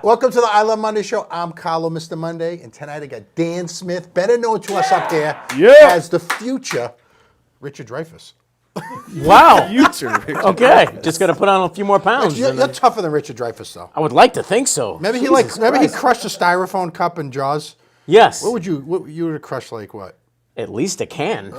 Welcome to the I Love Monday show. I'm Carlo, Mr. Monday, and tonight I got Dan Smith, better known to us up there as the future Richard Dreyfuss. Wow. Future Richard Okay, just got to put on a few more pounds. You're tougher than Richard Dreyfuss, though. I would like to think so. Maybe he crushed a styrofoam cup in Jaws. Yes. What you would have crushed like what? At least a can.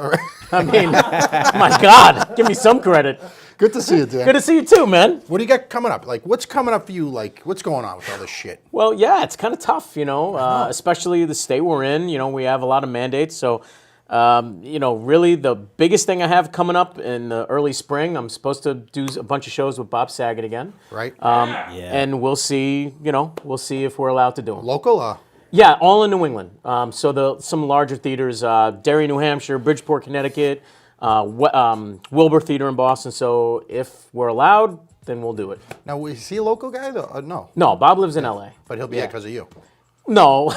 I mean, my God, give me some credit. Good to see you, Dan. Good to see you too, man. What do you got coming up? Like, what's coming up for you? Like, what's going on with all this shit? Well, yeah, it's kind of tough, especially the state we're in. You know, we have a lot of mandates. So, really the biggest thing I have coming up in the early spring, I'm supposed to do a bunch of shows with Bob Saget again. Right. And we'll see, if we're allowed to do them. Local? Yeah, all in New England. Some larger theaters, Derry, New Hampshire, Bridgeport, Connecticut, Wilbur Theater in Boston. So if we're allowed, then we'll do it. Now, is he a local guy, though? No. No, Bob lives in L.A. But he'll be there because of you. No.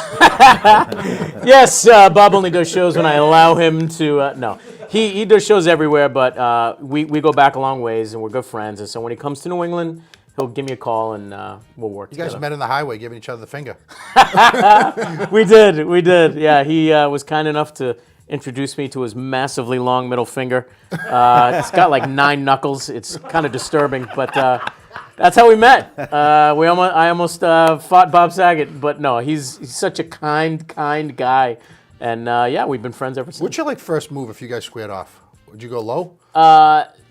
Yes, Bob only does shows when I allow him to. No, he does shows everywhere, but we go back a long ways, and we're good friends. And so when he comes to New England, he'll give me a call, and we'll work together. You guys met in the highway, giving each other the finger. We did. Yeah, he was kind enough to introduce me to his massively long middle finger. It's got like 9 knuckles. It's kind of disturbing, but that's how we met. I almost fought Bob Saget, but no, he's such a kind guy, and we've been friends ever since. What's your first move if you guys squared off? Would you go low?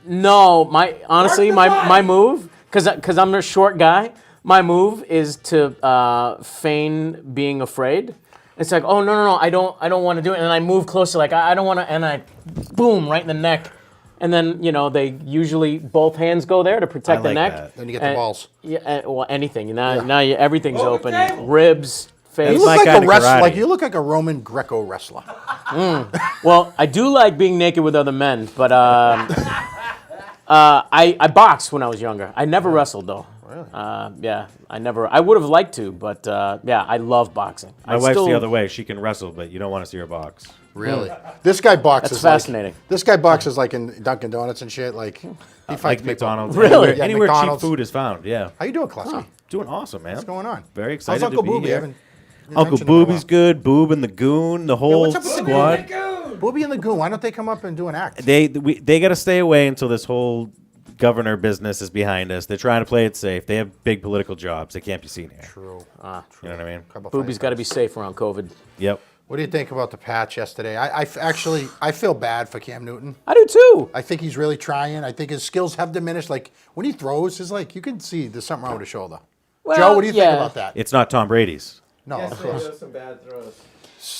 No, my move, because I'm a short guy. My move is to feign being afraid. It's like, oh no, I don't want to do it, and I move closer, like I don't want to, and I, boom, right in the neck, and then they usually both hands go there to protect the neck. That. Then you get the balls. Yeah, well, anything. Now everything's open. Ribs, face. You look like a wrestler. You look like a Roman Greco wrestler. Well, I do like being naked with other men, but I boxed when I was younger. I never wrestled though. Really? I would have liked to, but I love boxing. My wife's the other way. She can wrestle, but you don't want to see her box. Really? This guy boxes. That's fascinating. This guy boxes like in Dunkin' Donuts and shit. Like he fights like people. McDonald's. Really? Anywhere McDonald's. cheap food is found. Yeah. How you doing, McKlasky? Doing awesome, man. What's going on? Very excited How's Uncle to be Booby? here. Uncle Booby's good. Boob and the Goon, the whole what's up with squad. Booby and the Goon. Why don't they come up and do an act? They got to stay away until this whole governor business is behind us. They're trying to play it safe. They have big political jobs. They can't be seen here. True. You know what I mean? Booby's got to be safe around COVID. Yep. What do you think about the patch yesterday? I feel bad for Cam Newton. I do too. I think he's really trying. I think his skills have diminished. Like when he throws, it's like you can see there's something wrong with his shoulder. Well, Joe, what do you think about that? It's not Tom Brady's. No, Yes, of they course. do some bad throws.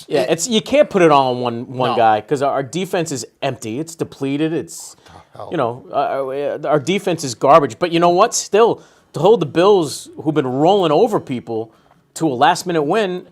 Yeah, you can't put it all on one No. guy because our defense is empty. It's depleted. It's our defense is garbage. But you know what? Still, to hold the Bills, who've been rolling over people, to a last-minute win,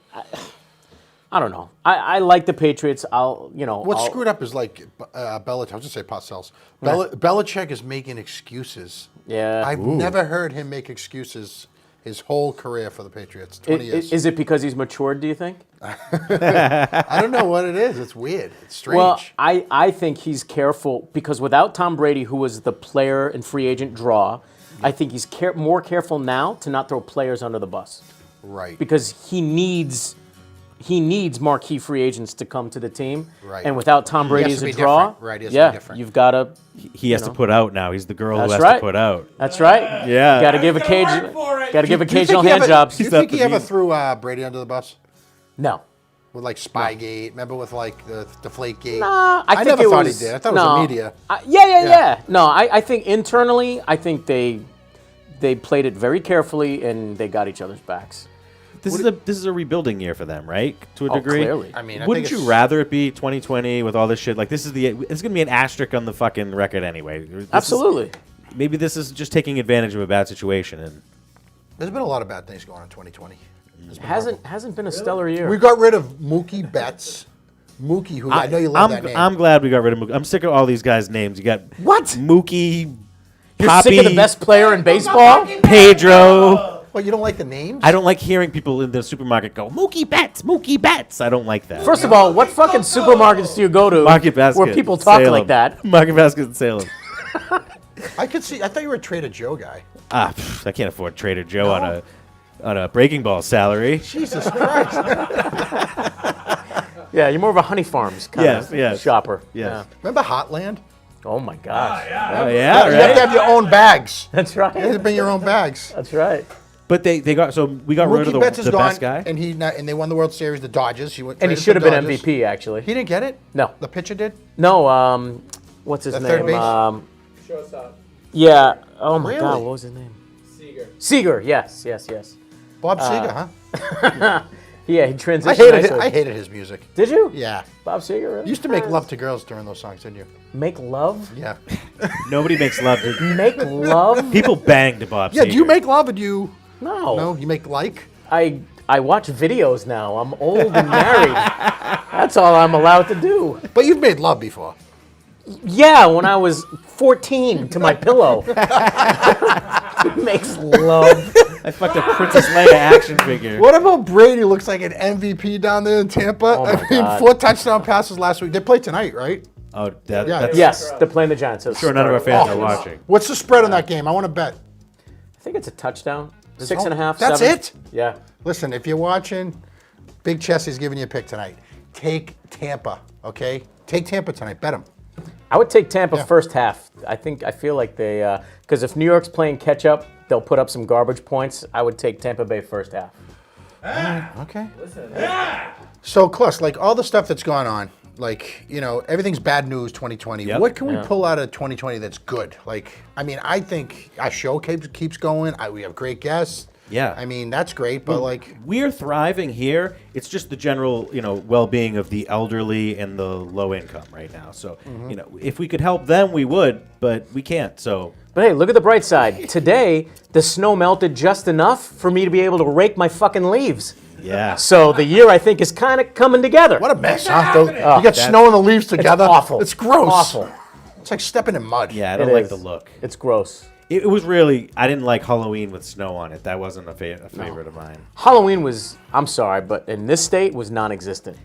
I don't know. I like the Patriots. What's screwed up is like Belichick. I was going to say Parcells. Belichick is making excuses. Yeah. I've never heard him make excuses his whole career for the Patriots. 20 years. Is it because he's matured? Do you think? I don't know what it is. It's weird. It's strange. Well, I think he's careful because without Tom Brady, who was the player and free agent draw, I think he's more careful now to not throw players under the bus. Right. Because he needs marquee free agents to come to the team. Right. And without Tom Brady as a draw, right? He has to be different. You've got to. He has to put out now. He's the girl who That's has right. to put out. That's right. Yeah. Got to give occasional hand jobs. Do you think he ever threw Brady under the bus? No. With like Spygate, remember with like the Deflategate? Nah, I think never it thought was, he did. I thought it was the media. Yeah. No, I think internally, I think they played it very carefully and they got each other's backs. This is a rebuilding year for them, right? To a Oh, degree. clearly. I mean, Wouldn't you rather it be 2020 with all this shit? Like it's going to be an asterisk on the fucking record anyway. Absolutely. Maybe this is just taking advantage of a bad situation. And There's been a lot of bad things going on in 2020. Hasn't been a stellar year. We got rid of Mookie Betts. Mookie, who I know you love that name. I'm glad we got rid of Mookie. I'm sick of all these guys' names. You got What? Mookie, You're Poppy, sick of the best player in baseball? Pedro. Well, you don't like the names? I don't like hearing people in the supermarket go, Mookie Betts, Mookie Betts. I don't like that. First of all, what fucking supermarkets do you go to Market Basket, where people talk Salem. like that? Market Basket in Salem. I thought you were a Trader Joe guy. I can't afford Trader Joe on a on a Breaking Ball salary. Jesus Christ. Yeah, you're more of a Honey Farms kind of shopper. Yes. Remember Hotland? Oh my gosh. Oh yeah, You have to right. have your own bags. That's right. You have to bring your own bags. That's right. But we got rid of Mookie Betts is the gone, best guy. and they won the World Series, the Dodgers. And he should have been MVP, actually. He didn't get it? No. The pitcher did? No, what's his The name? third base? Shortstop. Yeah. Oh my Really? God, what was his name? Seager. Seager, yes. Bob Seger, huh? Yeah, he transitioned I hated his music. Did you? Yeah. Bob Seger, really? You used to make love to girls during those songs, didn't you? Make love? Yeah. Nobody makes love to Make love? people. Bang to Bob. Yeah, do you Seger. make love or do you... No. No, you make like? I watch videos now. I'm old and married. That's all I'm allowed to do. But you've made love before. Yeah, when I was 14 to my pillow. Makes love. I fucked a Princess Leia action figure. What about Brady looks like an MVP down there in Tampa? my I mean, God. 4 touchdown passes last week. They play tonight, right? Oh, Yeah. that's Yes, they're playing the Giants. So sure none of our fans are watching. What's the spread on that game? I want to bet. I think it's a touchdown. 6.5. That's 7. it? Yeah. Listen, if you're watching, Big Chessie's giving you a pick tonight. Take Tampa, okay? Take Tampa tonight. Bet them. I would take Tampa Yeah. first half. I feel like they, because if New York's playing catch up, they'll put up some garbage points. I would take Tampa Bay first half. Okay. So, Klus, like all the stuff that's gone on, like, you know, everything's bad news 2020. Yep. What can we pull out of 2020 that's good? Like, I mean, I think our show keeps going. We have great guests. Yeah. I mean, that's great, but like, We're thriving here. It's just the general, well-being of the elderly and the low income right now. So, if we could help them, we would, but we can't. So, But hey, look at the bright side. Today, the snow melted just enough for me to be able to rake my fucking leaves. yeah. So the year, I think, is kind of coming together. what a mess, huh? You got snow and the leaves together. awful. It's gross. Awful. It's like stepping in mud. Yeah, I don't It like is. the look. It's gross. It was really, I didn't like Halloween with snow on it. That wasn't a favorite of mine. Halloween was, I'm sorry, but in this state was non-existent.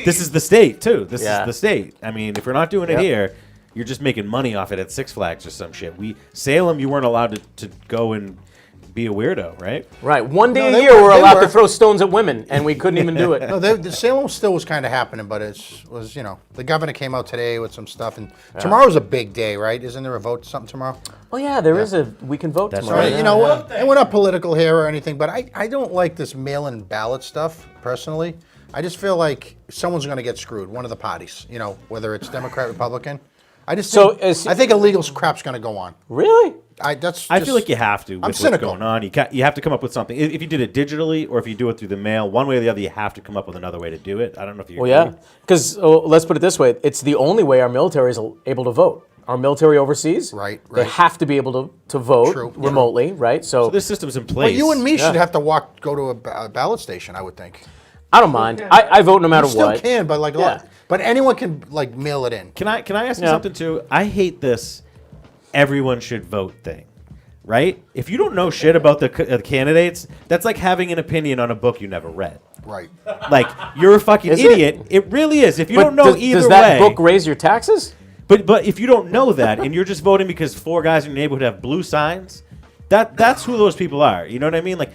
This is the state, too. This Yeah. is the state. I mean, if we're not doing it Yep. here, you're just making money off it at Six Flags or some shit. Salem, you weren't allowed to go and be a weirdo, right? Right. One day No, a they year were- we're they allowed were. to throw stones at women, and we couldn't even do it. No, the Salem still was kind of happening, but the governor came out today with some stuff, and tomorrow's a big day, right? Isn't there a vote something tomorrow? Oh yeah, there is we can vote That's tomorrow. right. You know what? And we're not political here or anything, but I don't like this mail-in ballot stuff personally. I just feel like someone's going to get screwed. One of the parties, whether it's Democrat, Republican. I think illegal crap's going to go on. Really? I feel like you have to. With what's cynical. going on, you have to come up with something. If you did it digitally or if you do it through the mail, one way or the other, you have to come up with another way to do it. I don't know if you. Well, yeah. Because let's put it this way: it's the only way our military is able to vote. Our military overseas, Right. They have to be able to vote True. remotely, right? So This system's in place. But you and me should have to go to a ballot station, I would think. I don't mind. I vote no matter You still what. can, but but anyone can mail it in. Can I ask you Yeah. something too? I hate this. Everyone should vote thing. Right? If you don't know shit about the candidates, that's like having an opinion on a book you never read. Right. Like, you're a fucking Is it? idiot. It really is. If you But don't know either does that way. book raise your taxes? But if you don't know that and you're just voting because 4 guys in your neighborhood have blue signs, that's who those people are. You know what I mean? Like,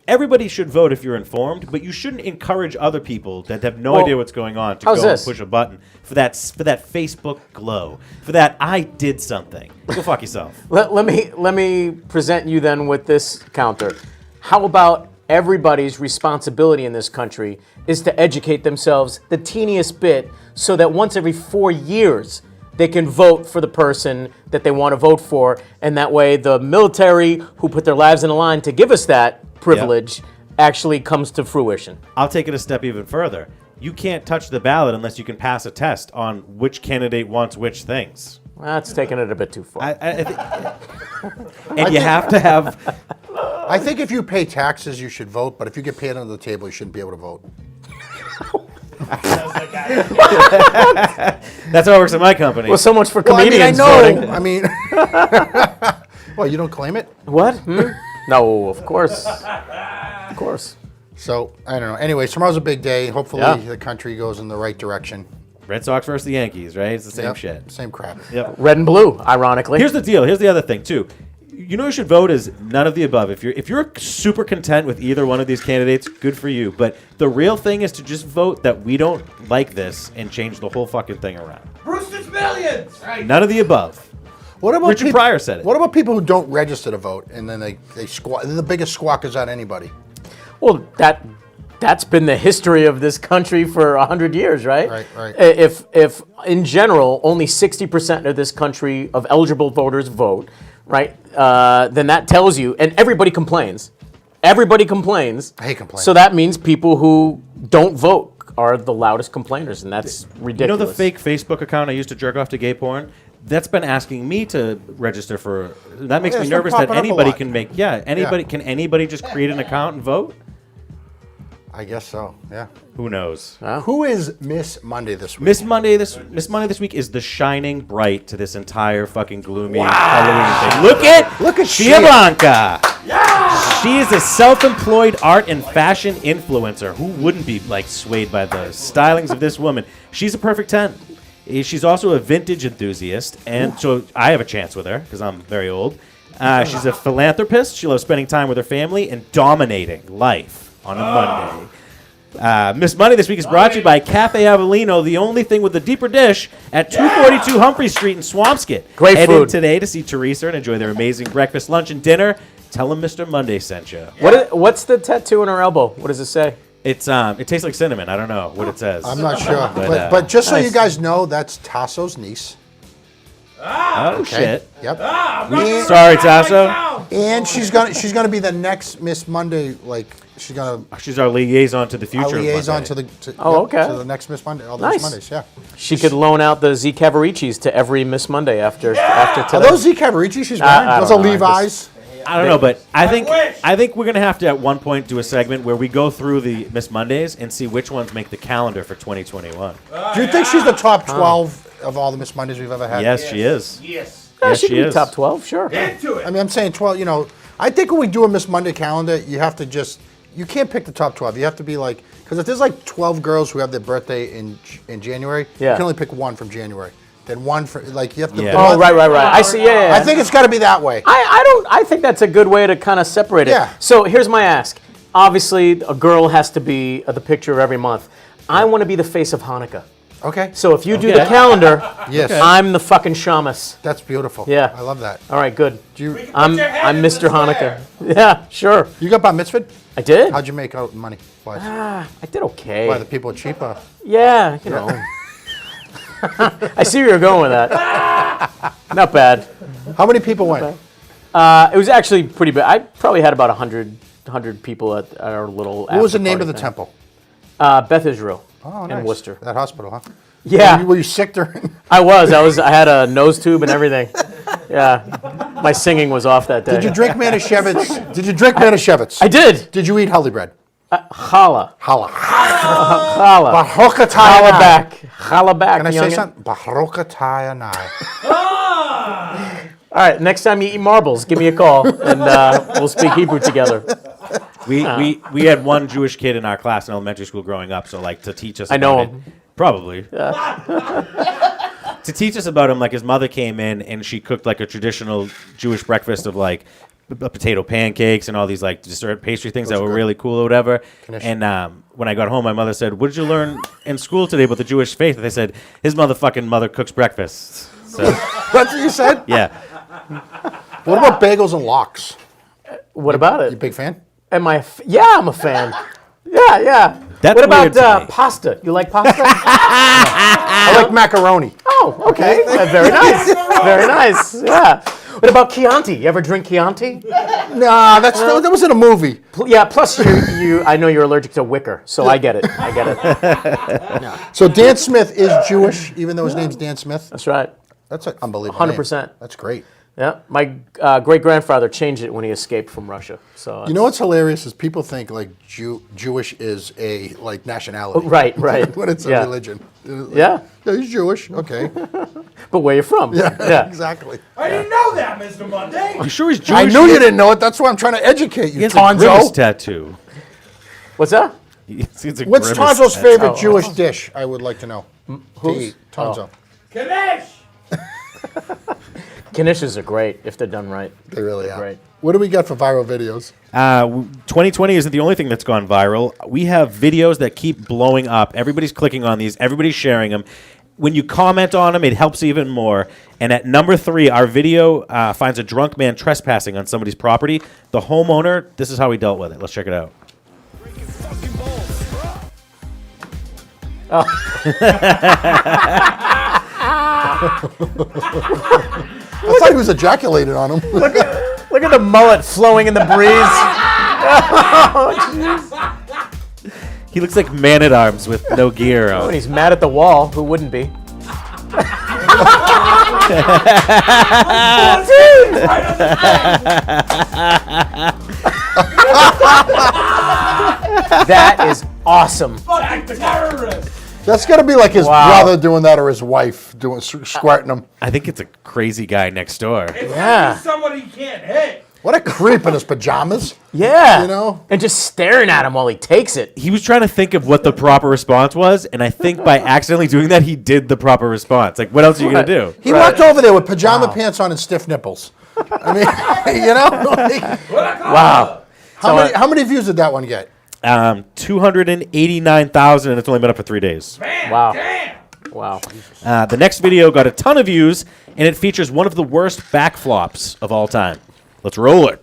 everybody should vote if you're informed, but you shouldn't encourage other people that have no idea what's going on to go and push a button for that Facebook glow, for that I did something. Go fuck yourself. Let me present you then with this counter. How about everybody's responsibility in this country is to educate themselves the teeniest bit so that once every 4 years they can vote for the person that they want to vote for, and that way the military who put their lives in the line to give us that privilege actually comes to fruition. I'll take it a step even further. You can't touch the ballot unless you can pass a test on which candidate wants which things. That's taking it a bit too far. And you have to have. I think if you pay taxes, you should vote, but if you get paid under the table, you shouldn't be able to vote. That's how it works in my company. Well, so much for Well, comedians I voting. Well, you don't claim it? What? No, of course. Of course. So, I don't know. Anyway, tomorrow's a big day. Hopefully Yeah. the country goes in the right direction. Red Sox versus the Yankees, right? It's the same Yep, shit. Same crap. Yep. Red and blue, ironically. Here's the deal. Here's the other thing too. You know who should vote is none of the above. If you're super content with either one of these candidates, good for you. But the real thing is to just vote that we don't like this and change the whole fucking thing around. Brewster's Millions! Right. None of the above. What about Richard Pryor said it. What about people who don't register to vote and then they squawk? They're the biggest squawkers out of anybody. Well, that's been the history of this country for 100 years, right? Right. If in general only 60% of this country of eligible voters vote, right? Then that tells you, and everybody complains. Everybody complains. I hate complaining. So that means people who don't vote are the loudest complainers, and that's ridiculous. You know the fake Facebook account I used to jerk off to gay porn? That's been asking me to register for. That makes me it's been nervous that popping up a anybody lot. can make. Yeah, anybody can anybody just create an account and vote? I guess so. Yeah. Who knows? Who is Miss Monday this week? Miss Monday this week is the shining bright to this entire fucking gloomy Halloween thing. Look at she. Tia Blanca. Yeah! She is a self-employed art and fashion influencer. Who wouldn't be like swayed by the stylings of this woman? She's a perfect 10. She's also a vintage enthusiast, and so I have a chance with her because I'm very old. She's a philanthropist. She loves spending time with her family and dominating life on a Monday. Miss Monday this week is brought to you by Cafe Avellino, the only thing with a deeper dish at 242 Humphrey Street in Swampscott. Great Head food. in today to see Teresa and enjoy their amazing breakfast, lunch, and dinner. Tell them Mr. Monday sent you. What's the tattoo on her elbow? What does it say? It tastes like cinnamon. I don't know what it says. I'm not sure. But, But just so nice. you guys know, that's Tasso's niece. Oh, shit. Yep. Sorry, Tasso. And she's gonna be the next Miss Monday. Like she's She's our liaison to the future. our of liaison Monday. to the okay. to the next Miss Monday. All the Nice. Miss Mondays. Yeah. She could loan out the Z Cavaricis to every Miss Monday after Are today. those Z Cavarici she's wearing? I Those don't are know, I Levi's. I don't know, but I think wish. we're gonna have to at one point do a segment where we go through the Miss Mondays and see which ones make the calendar for 2021. Do you think she's the top 12 of all the Miss Mondays we've ever had? Yes, she is. Yes. Yeah, Yes, she she could be is. top 12, sure. Into it. I mean, I'm saying 12. You know, I think when we do a Miss Monday calendar, you have to you can't pick the top 12. You have to be like, because if there's like 12 girls who have their birthday in January, you Yeah. can only pick one from January. Then one for like you have to. Yeah. Oh, right. I see. Yeah. I think it's got to be that way. I think that's a good way to kind of separate it. Yeah. So here's my ask. Obviously, a girl has to be the picture of every month. I want to be the face of Hanukkah. Okay. So if you do the calendar, Yes. I'm the fucking shamus. That's beautiful. Yeah. I love that. All right, good. Do you, I'm Mr. Hanukkah. Yeah, sure. you got bar mitzvah? I did. How'd you make out money? Wise? I did okay. Why the people are cheaper? Yeah, you know. I see where you're going with that. Not bad. How many people went? It was actually pretty bad. I probably had about 100 people at our little. What was the name of the temple? Beth Israel Oh, in Worcester. That hospital, huh? Yeah, Were you sick during? I was. I had a nose tube and everything. Yeah, my singing was off that day. Did you drink Manischewitz? Did you drink Manischewitz? I did. Did you eat Holy bread? Challah. Challah. Challah. Barokataya. back. Challah back. Can I say youngin'. something? Barokataya nai. All right, next time you eat marbles, give me a call and we'll speak Hebrew together. We had one Jewish kid in our class in elementary school growing up, so like to teach us. I know about him. it- Probably. To teach us about him, like his mother came in and she cooked like a traditional Jewish breakfast of like potato pancakes and all these like dessert pastry things that were really cool or whatever. And when I got home, my mother said, "What did you learn in school today about the Jewish faith?" And they said, "His motherfucking mother cooks breakfast." So That's what you said? yeah, What about bagels and lox? What about You it? big fan? Am I? Yeah, I'm a fan. Yeah. That's what weird to about me. pasta? You like pasta? I like macaroni. Oh, okay. Very nice. Very nice. Yeah. What about Chianti? You ever drink Chianti? Nah, that was in a movie. Yeah. Plus, I know you're allergic to wicker, so I get it. So Dan Smith is Jewish, even though his name's Dan Smith. That's right. That's an unbelievable 100%. name. That's great. Yeah. My great grandfather changed it when he escaped from Russia. So You know what's hilarious is people think like Jewish is a like nationality. Right. When it's a Yeah. religion. Yeah. Yeah, he's Jewish. Okay. But where you from? Yeah. Exactly. I didn't know that, Mr. Monday. you sure he's Jewish? I knew you didn't know it. That's why I'm trying to educate He you, has a grimace Tonzo. tattoo. What's that? It's a What's grimace Tonzo's tattoo. favorite Jewish dish? I would like to know. To Who's? eat. Tonzo. Kadesh. Knishes are great if they're done right. They really are. Great. What do we got for viral videos? 2020 isn't the only thing that's gone viral. We have videos that keep blowing up. Everybody's clicking on these. Everybody's sharing them. When you comment on them, it helps even more. And at number 3, our video finds a drunk man trespassing on somebody's property. The homeowner, this is how he dealt with it. Let's check it out. I thought he was ejaculated on him. Look at the mullet flowing in the breeze. He looks like Man-at-Arms with no gear When on. he's mad at the wall, who wouldn't be? That is awesome. Fucking terrorist. That's got to be like his Wow. brother doing that or his wife doing squirting him. I think it's a crazy guy next door. It's Yeah. somebody you can't hit. What a creep in his pajamas. Yeah. You know? And just staring at him while he takes it. He was trying to think of what the proper response was, and I think by accidentally doing that, he did the proper response. Like, what else are you going to do? He walked over there with pajama pants on and stiff nipples. I mean, you know? Like, Wow. how many views did that one get? 289,000, and it's only been up for 3 days. Man, Wow. damn. Wow. The next video got a ton of views, and it features one of the worst backflops of all time. Let's roll it.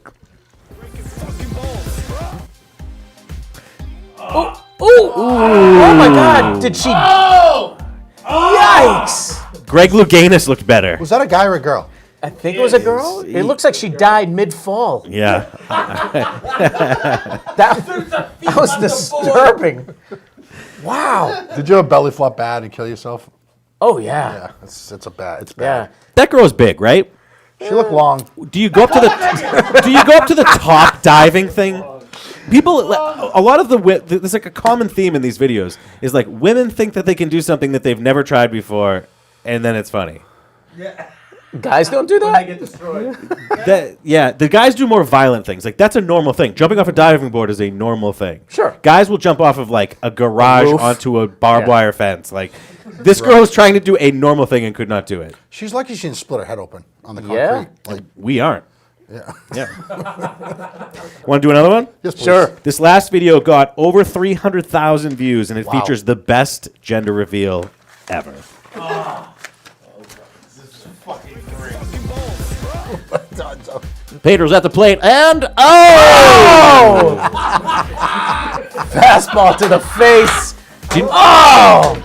Oh my God! Did she? Oh! Yikes! Greg Louganis looked better. Was that a guy or a girl? I think it was a girl. It looks like she died mid-fall. Yeah. That was disturbing. Wow. Did you have belly flop bad and kill yourself? Oh yeah. Yeah, it's Yeah. bad. That girl's big, right? She looked long. Do you go up to the top diving thing? People, a lot of there's like a common theme in these videos is like women think that they can do something that they've never tried before, and then it's funny. Yeah. Guys don't do that. Get destroyed. The guys do more violent things. Like that's a normal thing. Jumping off a diving board is a normal thing. Sure. Guys will jump off of like a garage roof. onto a barbed Yeah. wire fence. Like this girl was trying to do a normal thing and could not do it. She's lucky she didn't split her head open on the concrete. Yeah. Like, We aren't. yeah. Yeah. Want to do another one? Yes, please. Sure. This last video got over 300,000 views, and it Wow. features the best gender reveal ever. Pedro's at the plate, and oh! Fastball to the face. Oh!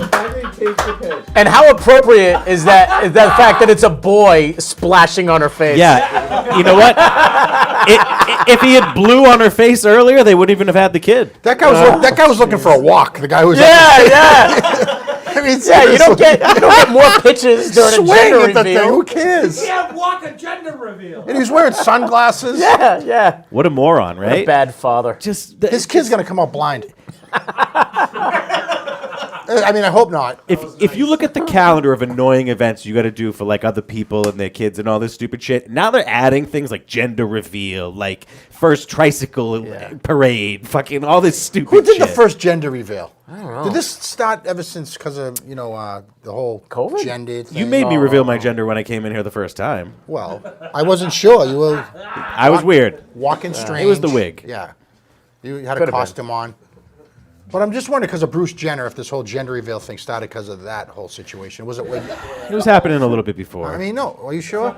And how appropriate is that? Is that fact that it's a boy splashing on her face? Yeah, you know what? If he had blue on her face earlier, they wouldn't even have had the kid. That guy was looking for a walk. The guy who was Yeah. I mean, Yeah, you don't seriously. get more pitches during a Swing gender at the thing. reveal. Who cares? Can't walk a gender reveal. And he's wearing sunglasses. Yeah. What a moron, right? Bad father. Just His kid's gonna come out blind. I mean, I hope not. if you look at the calendar of annoying events you got to do for like other people and their kids and all this stupid shit, now they're adding things like gender reveal, like first tricycle parade, fucking all this stupid Who did shit. the first gender reveal? I don't know. Did this start ever since because of the whole COVID? gender thing? You made me reveal my gender when I came in here the first time. Well, I wasn't sure. You were I was weird. walking strange. It was the wig. Yeah, you had Could've a been. costume on. But I'm just wondering because of Bruce Jenner if this whole gender reveal thing started because of that whole situation. Was it? It was happening a little bit before. I mean, no. Are you sure?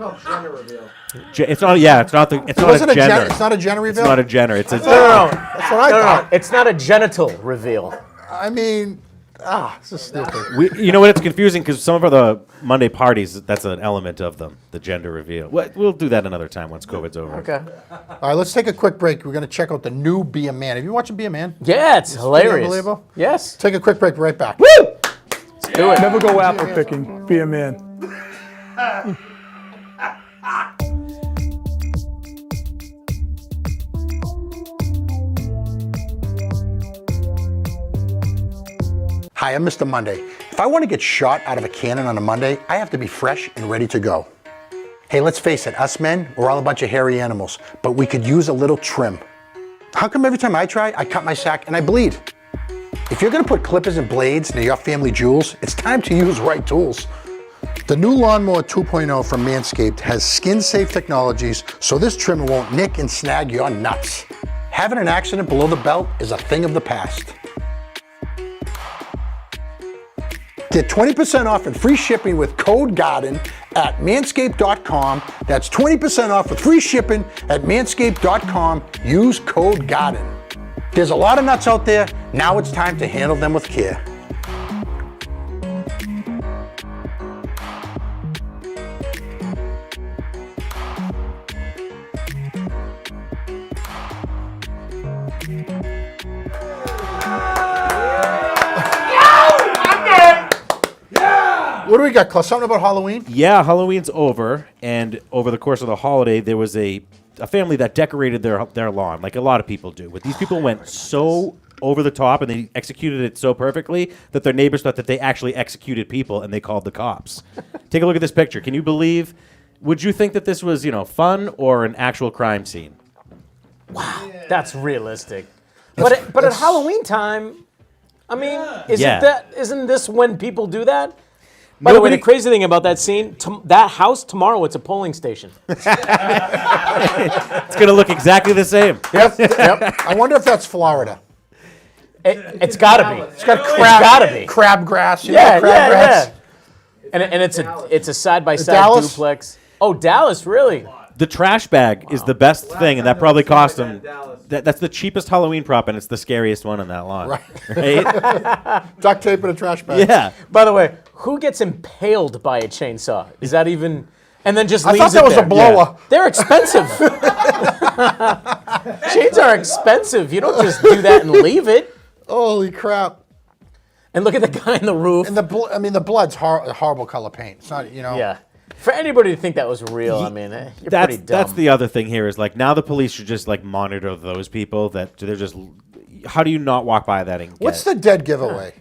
It's not. Yeah, it's not the. It's It not wasn't a gender. it's not a gender It's reveal. not a gender. It's a. No. That's what I thought. It's not a genital reveal. I mean, this is stupid. You know what? It's confusing because some of the Monday parties, that's an element of them, the gender reveal. We'll do that another time once COVID's over. Okay. All right, let's take a quick break. We're going to check out the new Be a Man. Have you watched Be a Man? Yeah, it's hilarious. unbelievable. Yes. Take a quick break. Right back. Let's do it. Never go apple picking. Be a man. Hi, I'm Mr. Monday. If I want to get shot out of a cannon on a Monday, I have to be fresh and ready to go. Hey, let's face it, us men, we're all a bunch of hairy animals, but we could use a little trim. How come every time I try, I cut my sack and I bleed? If you're gonna put clippers and blades near your family jewels, it's time to use right tools. The new Lawnmower 2.0 from Manscaped has skin-safe technologies, so this trimmer won't nick and snag your nuts. Having an accident below the belt is a thing of the past. Get 20% off and free shipping with code GARDEN at manscaped.com. That's 20% off with free shipping at manscaped.com. Use code GARDEN. There's a lot of nuts out there. Now it's time to handle them with care. What do we got, Klaus? Something about Halloween? Yeah, Halloween's over, and over the course of the holiday, there was a family that decorated their lawn, like a lot of people do. But these people went so over the top, and they executed it so perfectly that their neighbors thought that they actually executed people, and they called the cops. Take a look at this picture. Can you believe? Would you think that this was, fun or an actual crime scene? Wow, that's realistic. But at Halloween time, I mean, isn't this when people do that? By the way, the crazy thing about that scene, that house tomorrow, it's a polling station. It's going to look exactly the same. Yep. I wonder if that's Florida. It's got to be. It's got crabgrass. Yeah. And it's a side-by-side Dallas? duplex. Oh, Dallas, really? The trash bag is the best thing, and that probably cost them. That's the cheapest Halloween prop, and it's the scariest one on that lawn. Right. Duct tape in a trash bag. Yeah. By the way, who gets impaled by a chainsaw? Is that even... And then just I leaves thought that it was there. a blower. Yeah. They're expensive. Chains are expensive. You don't just do that and leave it. Holy crap. And look at the guy in the roof. And the blood's horrible color paint. It's not, Yeah. For anybody to think that was real, I mean, you're pretty dumb. That's the other thing here is like now the police should just like monitor those people that they're just. How do you not walk by that and get What's the dead giveaway?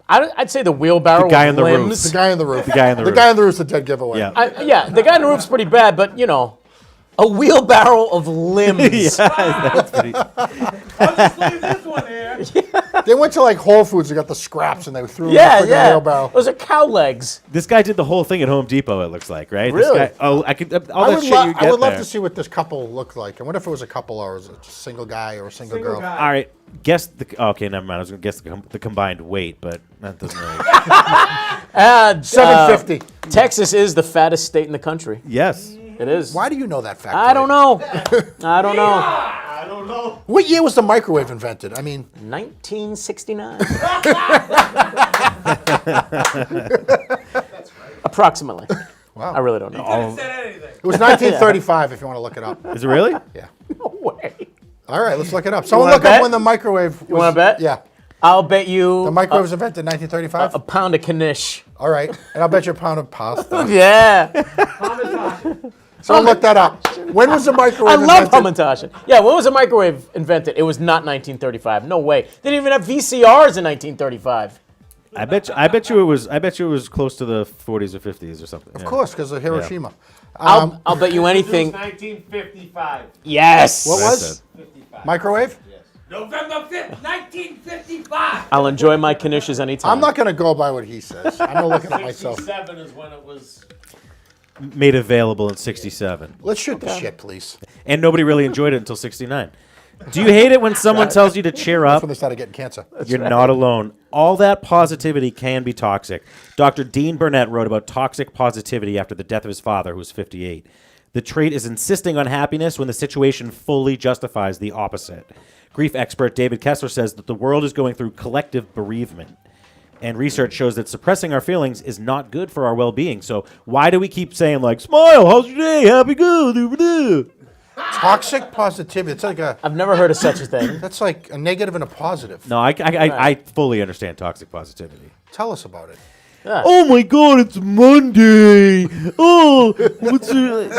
I'd say the wheelbarrow The guy with in the roof. limbs. The guy in the roof. The guy in the roof. The guy in the roof's the dead giveaway. Yeah. The guy in the roof's pretty bad, but a wheelbarrow of limbs. That's pretty. I'll just leave this one here. They went to like Whole Foods and got the scraps and they threw them Yeah, in the wheelbarrow. Those are cow legs. This guy did the whole thing at Home Depot. It looks like, right? Really? This guy, I could. All that shit you get I would love there. to see what this couple looked like. I wonder if it was a couple or was it just a single guy or a single girl. guy. All right, guess the. Okay, never mind. I was going to guess the combined weight, but that doesn't really. 750. Texas is the fattest state in the country. Yes. It is. Why do you know that fact? I don't know. I don't know. I don't know. What year was the microwave invented? I mean, 1969. Approximately. wow. I really don't know. Didn't say anything. It was 1935 if you want to look it up. Is it really? Yeah. No way. All right, let's look it up. Someone wanna look up bet? when the microwave was. You want to bet? Yeah. I'll bet you The microwave was invented in 1935? a pound of knish. All right. And I'll bet you a pound of pasta. Yeah. Someone look that up. When was the I microwave love invented? hamantaschen. Yeah, when was the microwave invented? It was not 1935. No way. They didn't even have VCRs in 1935. I bet you it was close to the 40s or 50s or something. Of course, because of Hiroshima. I'll bet you It was anything. 1955. Yes. What was? 55. Microwave? November 5th, 1955. I'll enjoy my knishes anytime. I'm not going to go by what he says. I'm going to look it up myself. 67 is when it was. Made available in 67. Let's shoot the shit, please. And nobody really enjoyed it until 69. Do you hate it when someone tells you to cheer That's up? when they started getting cancer. You're not alone. All that positivity can be toxic. Dr. Dean Burnett wrote about toxic positivity after the death of his father, who was 58. The trait is insisting on happiness when the situation fully justifies the opposite. Grief expert David Kessler says that the world is going through collective bereavement. And research shows that suppressing our feelings is not good for our well-being. So why do we keep saying, like, smile, how's your day, happy, good, Toxic positivity. It's like I've never heard of such a thing. that's like a negative and a positive. No, I fully understand toxic positivity. Tell us about it. Oh my God! It's Monday. Oh,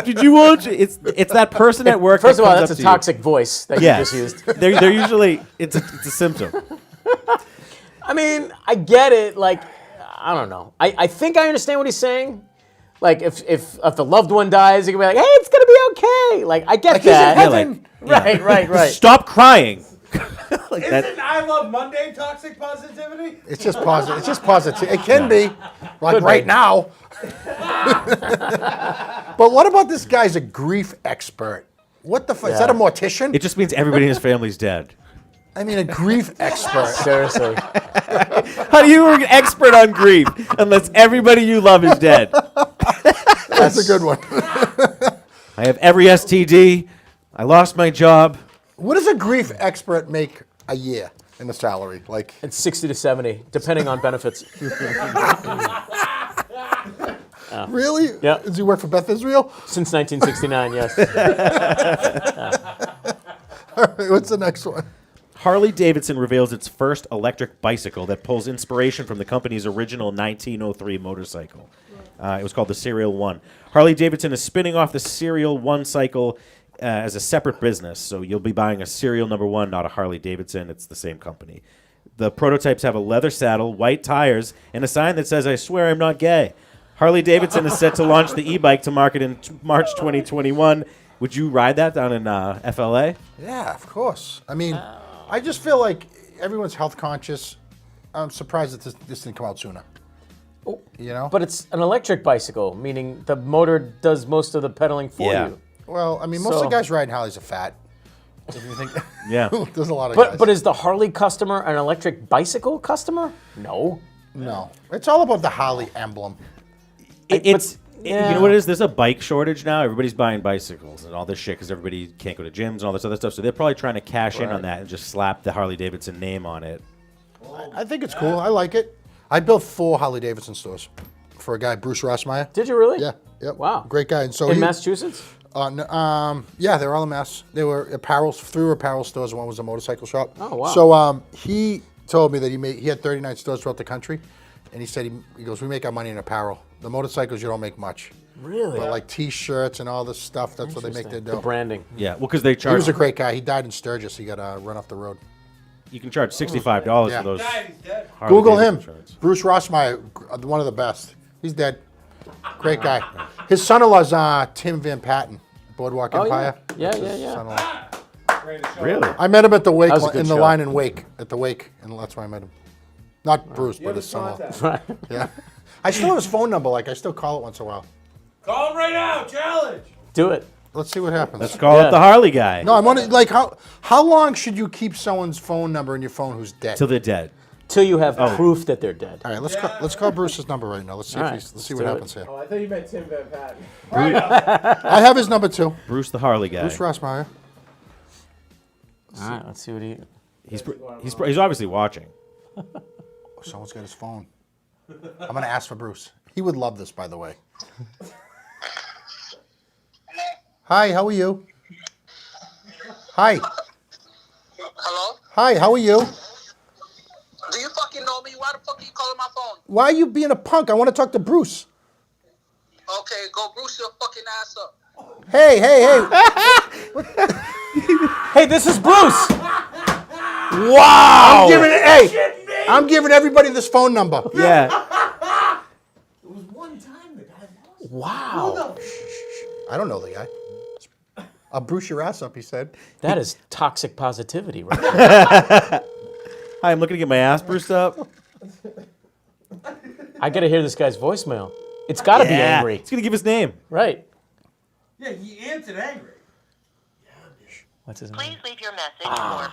did you watch it? It's that person at work. First that of all, comes that's a up to you. toxic voice that Yes. you just used. They're usually it's a symptom. I mean, I get it. Like, I don't know. I think I understand what he's saying. Like, if the loved one dies, you can be like, hey, it's gonna be okay. Like, I get Like he's in that. heaven. Right. Stop crying. like that. Isn't I Love Monday toxic positivity? It's just positive. It's just positive. It can be, like right now. But what about this guy's a grief expert? What the fuck? Is that a mortician? It just means everybody in his family's dead. I mean, a grief expert. Seriously. How do you an expert on grief unless everybody you love is dead? That's a good one. I have every STD. I lost my job. What does a grief expert make a year in the salary? Like, It's 60 to 70, depending on benefits. really? Yeah. Does he work for Beth Israel? Since 1969, yes. All right, what's the next one? Harley Davidson reveals its first electric bicycle that pulls inspiration from the company's original 1903 motorcycle. It was called the Serial 1. Harley Davidson is spinning off the Serial 1 cycle as a separate business, so you'll be buying a Serial number 1, not a Harley Davidson. It's the same company. The prototypes have a leather saddle, white tires, and a sign that says, "I swear I'm not gay." Harley Davidson is set to launch the e-bike to market in March 2021. Would you ride that down in FLA? Yeah, of course. I mean, I just feel like everyone's health conscious. I'm surprised that this didn't come out sooner. You know? But it's an electric bicycle, meaning the motor does most of the pedaling for Yeah. you. Well, I mean, most of the So- guys riding Harleys are fat. If you think, Yeah. there's a lot of guys. But is the Harley customer an electric bicycle customer? No. no, it's all about the Harley emblem. You know what it is? There's a bike shortage now. Everybody's buying bicycles and all this shit because everybody can't go to gyms and all this other stuff. So they're probably trying to cash in on that and just slap the Harley Davidson name on it. I think it's cool. I like it. I built 4 Harley Davidson stores for a guy, Bruce Rossmeyer. Did you really? Yeah. Yep. Wow. Great guy. And so In he, Massachusetts? yeah, they were all in Mass. They were apparel, 3 were apparel stores. One was a motorcycle shop. Oh, wow. So he told me that he had 39 stores throughout the country, and he said he goes, we make our money in apparel. The motorcycles you don't make much. Really? But like T-shirts and all this stuff, that's what they make their The dough. branding. Yeah, well, because they He charge. was a great guy. He died in Sturgis. He got run off the road. You can charge $65 Yeah. for those. Guy, he's dead. Harley Google him. Davidson shirts. Bruce Rossmeyer, one of the best. He's dead. Great guy. His son-in-law's Tim Van Patten, Boardwalk Oh, Empire. yeah. That's Yeah, his yeah, yeah. son-in-law. Ready to show Really? up. I met him at the wake, That was a good in the show. line in Wake, at the wake, and that's where I met him. Not Bruce, but his son-in-law. Right. Yeah. I still have his phone number. Like, I still call it once in a while. Call him right now. Challenge. Do it. Let's see what happens. Let's call Yeah. up the Harley guy. No, I'm wondering, like, how long should you keep someone's phone number in your phone who's dead? Till they're dead. Till you have proof that they're dead. All right, let's call Bruce's number right now. Let's see All if right, let's see let's what do it. happens here. Oh, I thought you meant Tim Van Patten. I have his number too. Bruce the Harley guy. Bruce Rossmeyer. All right, let's see what he... He's obviously watching. Oh, someone's got his phone. I'm gonna ask for Bruce. He would love this, by the way. Hi, how are you? Hi. Hello? Hi, how are you? Do you fucking know me? Why the fuck are you calling my phone? Why are you being a punk? I want to talk to Bruce. Okay, go Bruce your fucking ass up. Hey, hey, hey. Hey, this is Bruce! Wow. I'm giving everybody this phone number. Yeah. It was one time the guy lost. Wow. I don't know the guy. I'll Bruce your ass up, he said. That is toxic positivity, right? Hi, I'm looking to get my ass bruised up. I got to hear this guy's voicemail. It's got to be angry. He's going to give his name. Right. Yeah, he answered angry. What's his name? Please leave your message for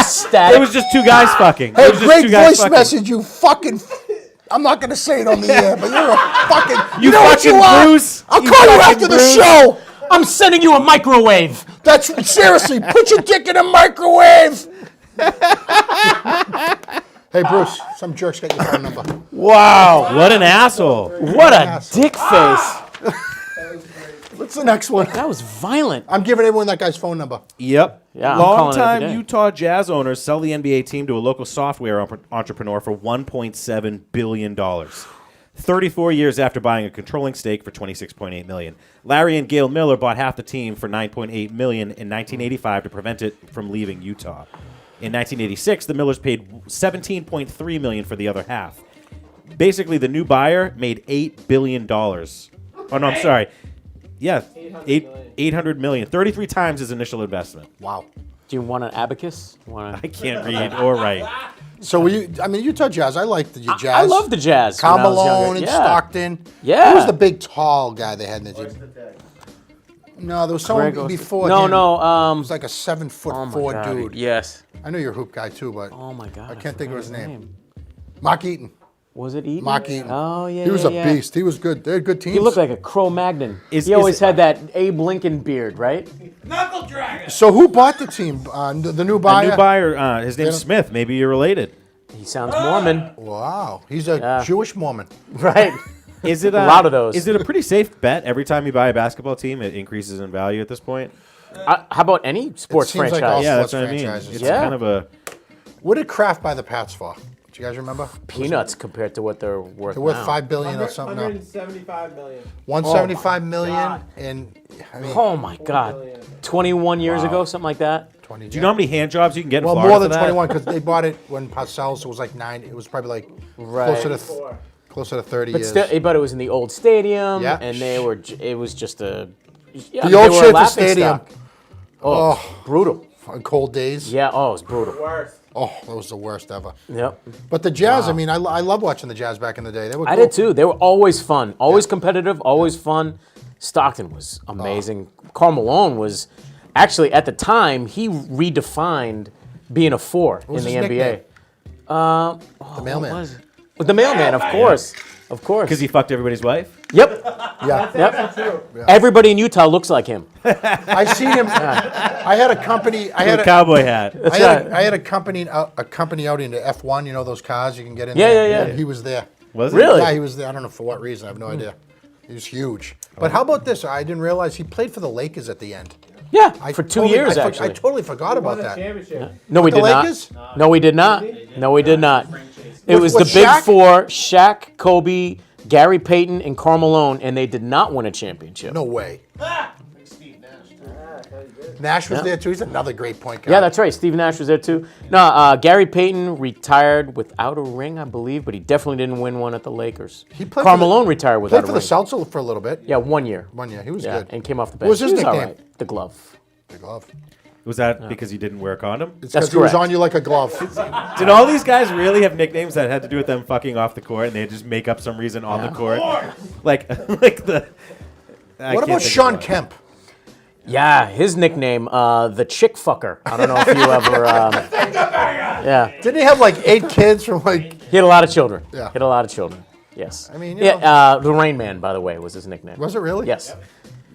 Static. It was just 2 guys fucking. Hey, It was just great 2 guys voice fucking. message, you fucking... I'm not going to say it on the air, but you're a fucking... You know what fucking you are? Bruce. I'll You call you fucking after the Bruce. show. I'm sending you a microwave. That's seriously, put your dick in a microwave. Hey, Bruce, some jerk's got your phone number. Wow. What an asshole. What a dick face. What's the next one? That was violent. I'm giving everyone that guy's phone number. Yep. Yeah, I'm calling it every Longtime day. Utah Jazz owners sell the NBA team to a local software entrepreneur for $1.7 billion. 34 years after buying a controlling stake for $26.8 million. Larry and Gail Miller bought half the team for $9.8 million in 1985 to prevent it from leaving Utah. In 1986, the Millers paid $17.3 million for the other half. Basically, the new buyer made $8 billion. Oh, no, I'm sorry. Yeah, 800 million. 33 times his initial investment. Wow. Do you want an abacus? I can't read or write. So were you? I mean, Utah Jazz. I liked the Jazz. I love the Jazz. Karl when I was younger. Malone and Yeah. Stockton. Yeah. Who was the big tall guy they had in the team? No, there was someone Greg before No, him. no. It was like a 7'4" Oh my God. dude. Yes. I know you're a hoop guy too, but Oh my God. I can't think of his forgot name. Mark Eaton. Was it Eaton? Mark Eaton. Oh yeah. He was yeah, a yeah. beast. He was good. They had good teams. He looked like a Cro-Magnon. Is- He is always it- had that Abe Lincoln beard, right? Knuckle Dragon. So who bought the team? The new A buyer. new buyer, his name's Yeah. Smith. Maybe you're related. He sounds Mormon, Wow, he's a Yeah. Jewish Mormon. right? Is it A lot of those. Is it a pretty safe bet? Every time you buy a basketball team, it increases in value at this point. How about any sports seems like franchise? all Yeah, that's sports what I mean. franchises. It's Yeah. kind of a. What did Kraft buy the Pats for? Do you guys remember? Peanuts compared to what they're worth They're worth now. $5 billion or something. No. 175 million. 175 million, and I mean, Oh my God! 21 years ago, something like that. 20. Do you know how many hand jobs you can get in Well, Florida more than for that? 21 because they bought it when Parcells was like 9. It was probably like Right. closer to 30 But years. still, but it was in the old stadium, Yeah. and they were. It was just a. Yeah, The they old were a Schaefer laughing Stadium. stock. Oh, brutal. On cold days. Yeah. Oh, it was brutal. Worst. Oh, that was the worst ever. Yep. But the Jazz, I mean, I love watching the Jazz back in the day. They were I cool. did too. They were always fun, always competitive, always fun. Stockton was amazing. Karl Malone was actually at the time he redefined being a 4 in was the his NBA. nickname? The What mailman. was it? With the mailman, of course, of course. Because he fucked everybody's wife. Yep, Yeah. yep. Everybody in Utah looks like him. I seen him. I had a company. I With had a a, cowboy hat. I had a company out into F1. You know those cars you can get in. Yeah, there? yeah, yeah. And he was there. Was Really? Yeah, he was there. I don't know for what reason. I have no idea. He was huge. But how about this? I didn't realize he played for the Lakers at the end. Yeah, I for 2 totally- years I actually. totally forgot about that. Championship. No, we the did Lakers? not. No, we did not. No, we did not. It was the with big Shaq? 4: Shaq, Kobe, Gary Payton, and Karl Malone, and they did not win a championship. No way. Nash was there too. He's another great point guard. Yeah, that's right. Steve Nash was there too. No, Gary Payton retired without a ring, I believe, but he definitely didn't win one at the Lakers. He played Karl for the- Malone retired Played without for a the ring. Celtics for a little bit. Yeah, 1 year. 1 year. He was Yeah, good. and came off the bench. What was his He all nickname? right. The glove. The glove. Was that because he didn't wear a condom? It's That's because he was correct. on you like a glove. Did all these guys really have nicknames that had to do with them fucking off the court, and they just make up some reason on the court? Like the. I What can't about think Sean of it. Kemp? Yeah, his nickname, the chick fucker. I don't know if you ever. Yeah, Didn't he have like 8 kids from like? he had a lot of children. Yeah. He had a lot of children. Yes. I mean, you yeah. The Rain Man, by the way, was his nickname. Was it really? Yes.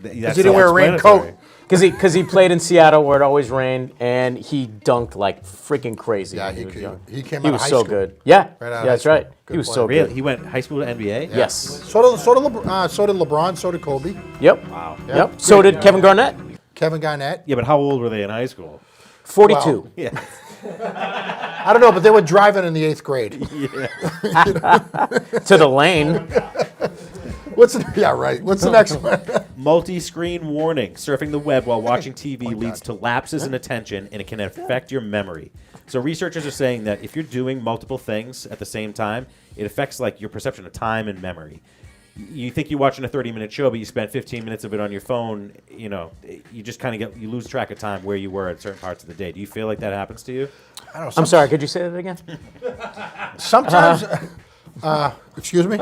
That's He didn't wear a raincoat. Because he played in Seattle where it always rained, and he dunked like freaking crazy. Yeah, when was young. he came He out was of high so school. good. Yeah, Right out of yeah, that's high right. school. He Good was player. so Really? good. He went high school to NBA? Yes. So did LeBron. So did Kobe. Yep. Wow. Yep. So did Kevin Garnett. Kevin Garnett. Yeah, but how old were they in high school? 42. Wow. Yeah. I don't know, but they were driving in the 8th grade. To the lane. Yeah, right. What's the next one? Multi-screen warning. Surfing the web while watching TV leads to lapses in attention, and it can affect your memory. So researchers are saying that if you're doing multiple things at the same time, it affects like your perception of time and memory. You think you're watching a 30-minute show, but you spent 15 minutes of it on your phone. You know, you just kind of you lose track of time where you were at certain parts of the day. Do you feel like that happens to you? I don't know. I'm sorry, could you say that again? Sometimes, excuse me.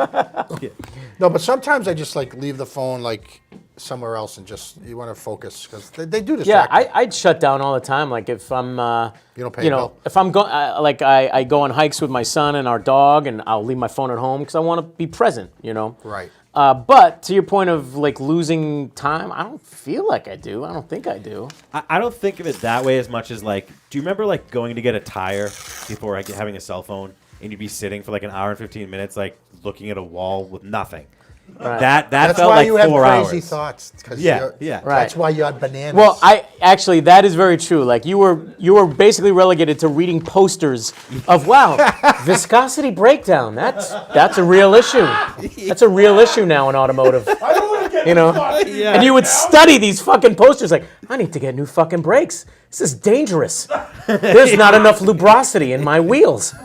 No, but sometimes I just like leave the phone like somewhere else and just you want to focus because they do this. Yeah, I'd shut down all the time. Like if I'm, You don't pay a bill? if I'm going, like I go on hikes with my son and our dog, and I'll leave my phone at home because I want to be present. Right. But to your point of like losing time, I don't feel like I do. I don't think I do. I don't think of it that way as much as like, do you remember like going to get a tire before like, having a cell phone, and you'd be sitting for like an hour and 15 minutes like looking at a wall with nothing? Right. That That's felt why like you have 4 crazy hours. thoughts. 'Cause Yeah, you're- yeah. Right. That's why you had bananas. Well, that is very true. Like you were basically relegated to reading posters of viscosity breakdown. That's a real issue. That's a real issue now in automotive. Yeah. And you would study these fucking posters like, I need to get new fucking brakes. This is dangerous. There's not enough lubrosity in my wheels.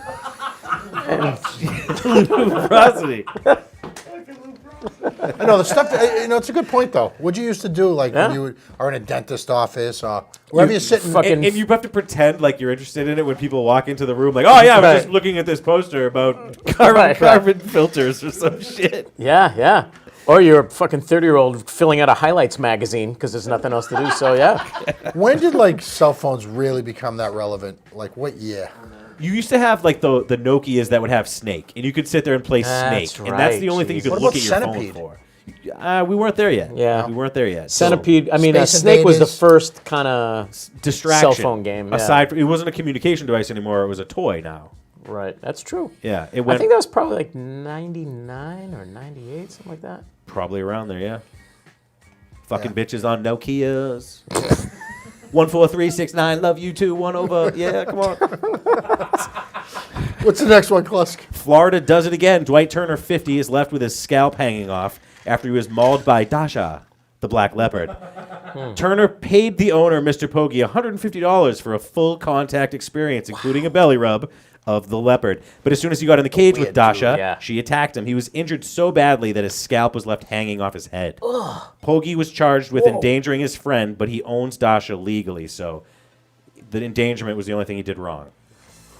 Lubrosity. I know the stuff. It's a good point though. What you used to do, like Yeah. when you are in a dentist office or wherever you're sitting. fucking- And you have to pretend like you're interested in it when people walk into the room, like, oh yeah, I was Right. just looking at this poster about Right. carbon filters or some shit. Yeah. Or you're a fucking 30-year-old filling out a highlights magazine because there's nothing else to do. So yeah. When did like cell phones really become that relevant? Like what year? You used to have like the Nokias that would have Snake, and you could sit there and play That's Snake, and that's the right, only thing you could Jesus. look What at your about phone Centipede? for. We weren't there yet. Yeah. we weren't there yet. Centipede. I mean, Space Snake was the Invaders. first kind of Distraction. cell phone game. Yeah. Aside from, it wasn't a communication device anymore; it was a toy now. Right. That's true. Yeah, it I went think that was probably like 99 or 98, something like that. probably around there. Yeah. Fucking bitches on Nokias. 14369. Love you too. 1 over. Yeah, come on. What's the next one, Klusk? Florida does it again. Dwight Turner, 50, is left with his scalp hanging off after he was mauled by Dasha, the black leopard. Turner paid the owner, Mr. Poggi, $150 for a full contact experience, including a belly rub of the leopard. But as soon as he got in the cage with Weird Dasha, dude, yeah. she attacked him. He was injured so badly that his scalp was left hanging off his head. Poggi was charged with endangering his friend, but he owns Dasha legally, so the endangerment was the only thing he did wrong.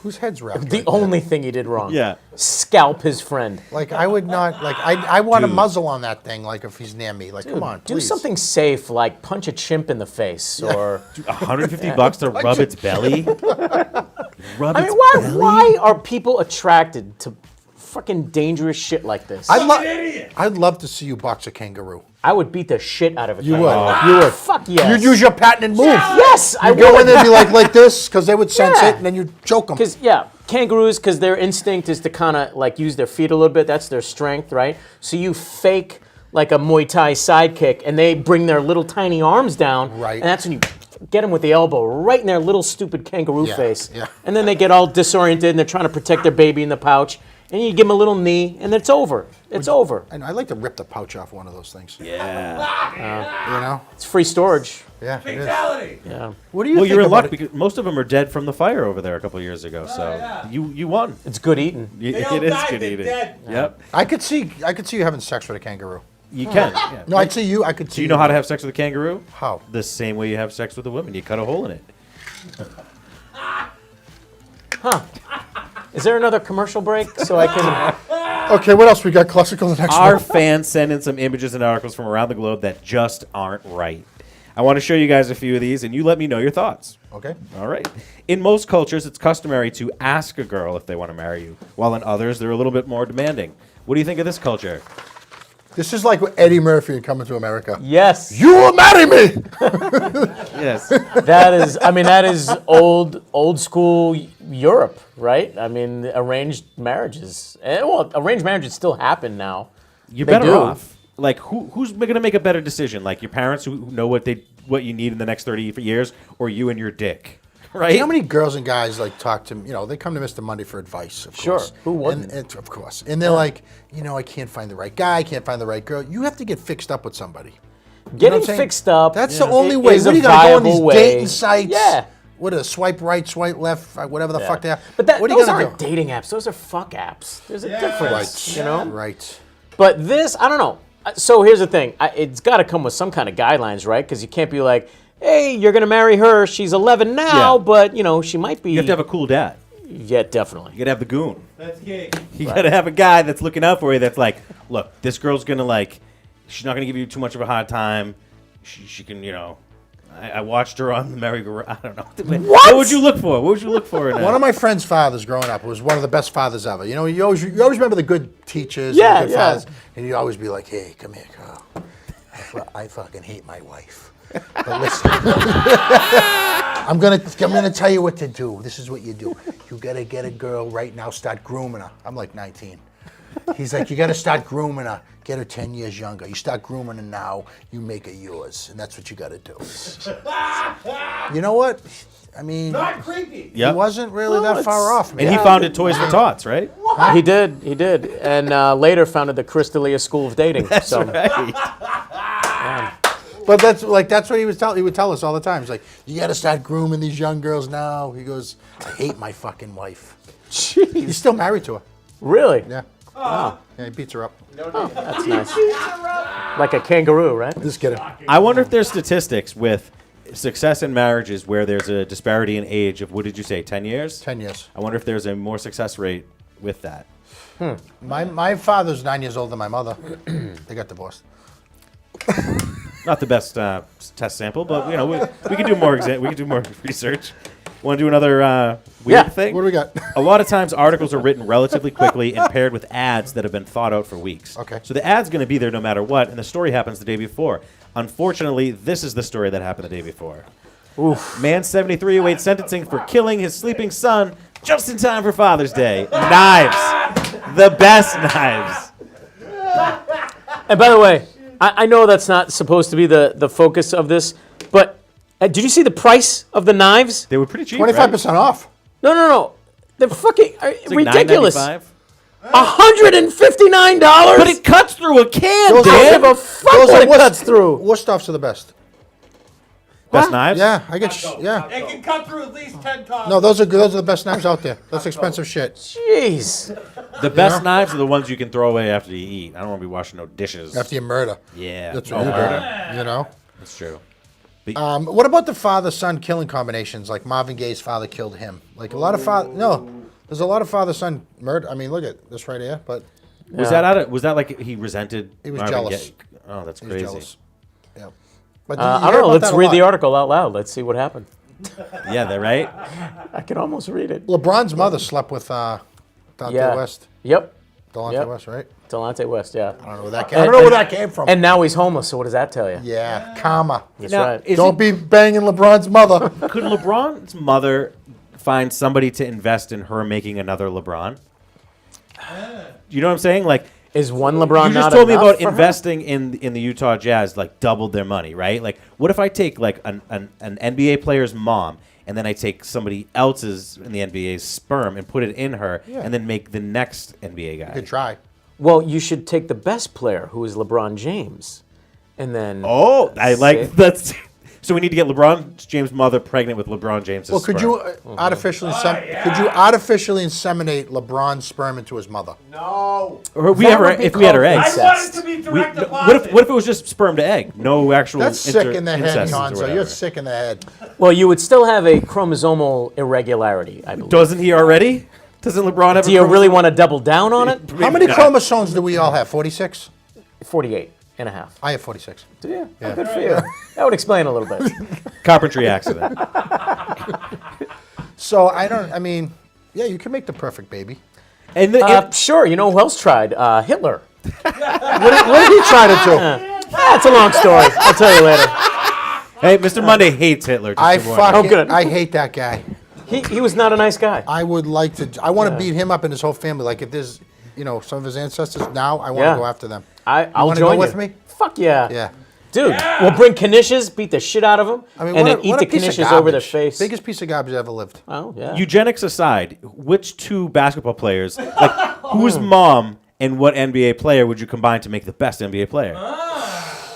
Whose head's wrapped? The right there? only thing he did wrong. Yeah. Scalp his friend. Like I would not like I want a Dude. muzzle on that thing. Like if he's near me, like come on, Do please. something safe, like punch a chimp in the face, or $150 to rub its belly? Rub I mean, its belly? why are people attracted to fucking dangerous shit like this? I'd love to see you box a kangaroo. I would beat the shit out of a You kangaroo. would. You would. Fuck yes. You'd use your patented move. Yes, I You go in would. there and be like this because they would sense Yeah. it, and then you choke them. Because kangaroos, because their instinct is to kind of like use their feet a little bit. That's their strength, right? So you fake like a Muay Thai sidekick, and they bring their little tiny arms down, Right. And that's when you get them with the elbow right in their little stupid kangaroo Yeah, face, yeah. and then they get all disoriented and they're trying to protect their baby in the pouch, and you give them a little knee, and it's over. It's over. And I'd like to rip the pouch off one of those things. Yeah. You know? It's free storage. Yeah. It is. Fatality. Yeah, What do you Well, think you're in about luck it? because most of them are dead from the fire over there a couple of years ago. So you won. it's good eating. They all It is died, good they're eating. dead. Yep. I could see you having sex with a kangaroo. You can. Yeah. No, I'd see you. I could see. Do you know how to have sex with a kangaroo? How? The same way you have sex with a woman. You cut a hole in it. Is there another commercial break so I can? Okay, what else we got? Classical. The next Our one. fans send in some images and articles from around the globe that just aren't right. I want to show you guys a few of these, and you let me know your thoughts. Okay. All right. In most cultures, it's customary to ask a girl if they want to marry you, while in others, they're a little bit more demanding. What do you think of this culture? This is like Eddie Murphy in Coming to America. Yes, You will marry me. Yes. that is old school Europe, right? I mean, arranged marriages. Well, arranged marriages still happen now. You're They better do. off. Like, who's going to make a better decision? Like, your parents who know what you need in the next 30 years, or you and your dick? Right? You know how many girls and guys like talk to they come to Mr. Monday for advice, of Sure. course. Who wouldn't? And of course. And they're like, I can't find the right guy, I can't find the right girl. You have to get fixed up with somebody. You know Getting what I'm saying? fixed up. That's the only is way. What a are you gonna go on viable these way. dating sites? Yeah. What a swipe right, swipe left, whatever the fuck they are. But what are you those gonna aren't do? dating apps. Those are fuck apps. There's a difference, Right. Right. But this, I don't know. So here's the thing. It's got to come with some kind of guidelines, right? Because you can't be like, hey, you're going to marry her. She's 11 now, Yeah. but, she might be. You have to have a cool dad. Yeah, definitely. You got to have the goon. That's gay. You got to have a guy that's looking out for you that's like, look, this girl's going to she's not going to give you too much of a hard time. She can, I watched her on the merry-go-round. I don't know. What would you look for? What would you look for in One of my friend's fathers growing up was one of the best fathers ever. You always remember the good teachers, and Yeah, the good yeah. fathers, and you'd always be like, "Hey, come here, Carl. I fucking hate my wife, but listen, I'm gonna tell you what to do. This is what you do. You gotta get a girl right now. Start grooming her. I'm like 19. He's like, you gotta start grooming her. Get her 10 years younger. You start grooming her now, you make her yours, and that's what you gotta do. You know what? I mean, Not creepy. Yep. he wasn't really that far off, man. And he founded Toys for Tots, right? He did. And later founded the Crystalia School of Dating. So But that's what he would tell us all the time. He's like, you got to start grooming these young girls now. He goes, I hate my fucking wife. He's still married to her. really? Yeah. Yeah, he beats her up. That's nice. Like a kangaroo, right? Just kidding. I wonder if there's statistics with success in marriages where there's a disparity in age of, what did you say, 10 years? 10 years. I wonder if there's a more success rate with that. My father's 9 years older than my mother. They got divorced. Not the best test sample, but you know we can do more. We can do more research. Want to do another weird thing? What do we got? A lot of times, articles are written relatively quickly and paired with ads that have been thought out for weeks. Okay. So the ad's going to be there no matter what, and the story happens the day before. Unfortunately, this is the story that happened the day before. Oof. Man 73 awaits sentencing for killing his sleeping son just in time for Father's Day. Knives. The best knives. And by the way, I know that's not supposed to be the focus of this, but did you see the price of the knives? They were pretty cheap, 25% off. No. They're fucking It's like ridiculous. $9.95. $159? But it cuts through a can, I don't give Dan. a fuck what it cuts through. Wurstoffs are the best. Best knives? Yeah, I get. Yeah. It can cut through at least 10 times. No, those are good. Those are the best knives out there. That's expensive shit. Jeez. The best knives are the ones you can throw away after you eat. I don't want to be washing no dishes. After you murder. Yeah. That's Oh, what you murder. do. You know. That's true. What about the father-son killing combinations? Like Marvin Gaye's father killed him. Like a lot of father. No, there's a lot of father-son murder. I mean, look at this right here. But Was that like he resented? He was Marvin jealous. Gaye? Oh, that's he was crazy. jealous. Yeah. But I don't know. Let's read the article out loud. Let's see what happened. Yeah, they're right. I can almost read it. LeBron's mother slept with Dante West. Yep. Delonte Yep. West, right? Delonte West, yeah. I don't know where that came. I don't know where that came from. And now he's homeless, so what does that tell you? Yeah, karma. That's Now, right. is Don't be banging LeBron's mother. Could LeBron's mother find somebody to invest in her making another LeBron? You know what I'm saying? Like, Is one LeBron you not just told me enough about for her? investing in the Utah Jazz, like doubled their money, right? Like, what if I take like an NBA player's mom and then I take somebody else's in the NBA's sperm and put it in her and then make the next NBA guy? Good try. Well, you should take the best player, who is LeBron James, and then... Oh, I like Say- that. So we need to get LeBron James' mother pregnant with LeBron James' Well, could sperm. you artificially inseminate LeBron's sperm into his mother? No. Or if we That had would be her called eggs. I want it to be direct No, deposit. what if it was just sperm to egg? No actual That's sick in the head, incest or Gonzo. whatever. You're sick in the head. Well, you would still have a chromosomal irregularity, I believe. Doesn't he already? Doesn't LeBron have Do you really want to double down on it? How many chromosomes do we all have? 46? 48 and a half. I have 46. Do you? Oh, good for you. That would explain a little bit. Carpentry accident. So yeah, you can make the perfect baby. And Sure, you know who else tried? Hitler. What did he try to do? That's a long story. I'll tell you later. hey, Mr. Monday hates Hitler. Just I to warn you. Oh, good. I hate that guy. He was not a nice guy. I would like to. I want to beat him up and his whole family. Like if there's, some of his ancestors now, I want Yeah. to go after them. I'll wanna join go you. with me? Fuck yeah. Yeah. Dude, we'll bring knishes, beat the shit out of them, and then eat the piece of knishes over their garbage. face. Biggest piece of garbage ever lived. Oh, yeah. Eugenics aside, which two basketball players, like whose mom and what NBA player would you combine to make the best NBA player?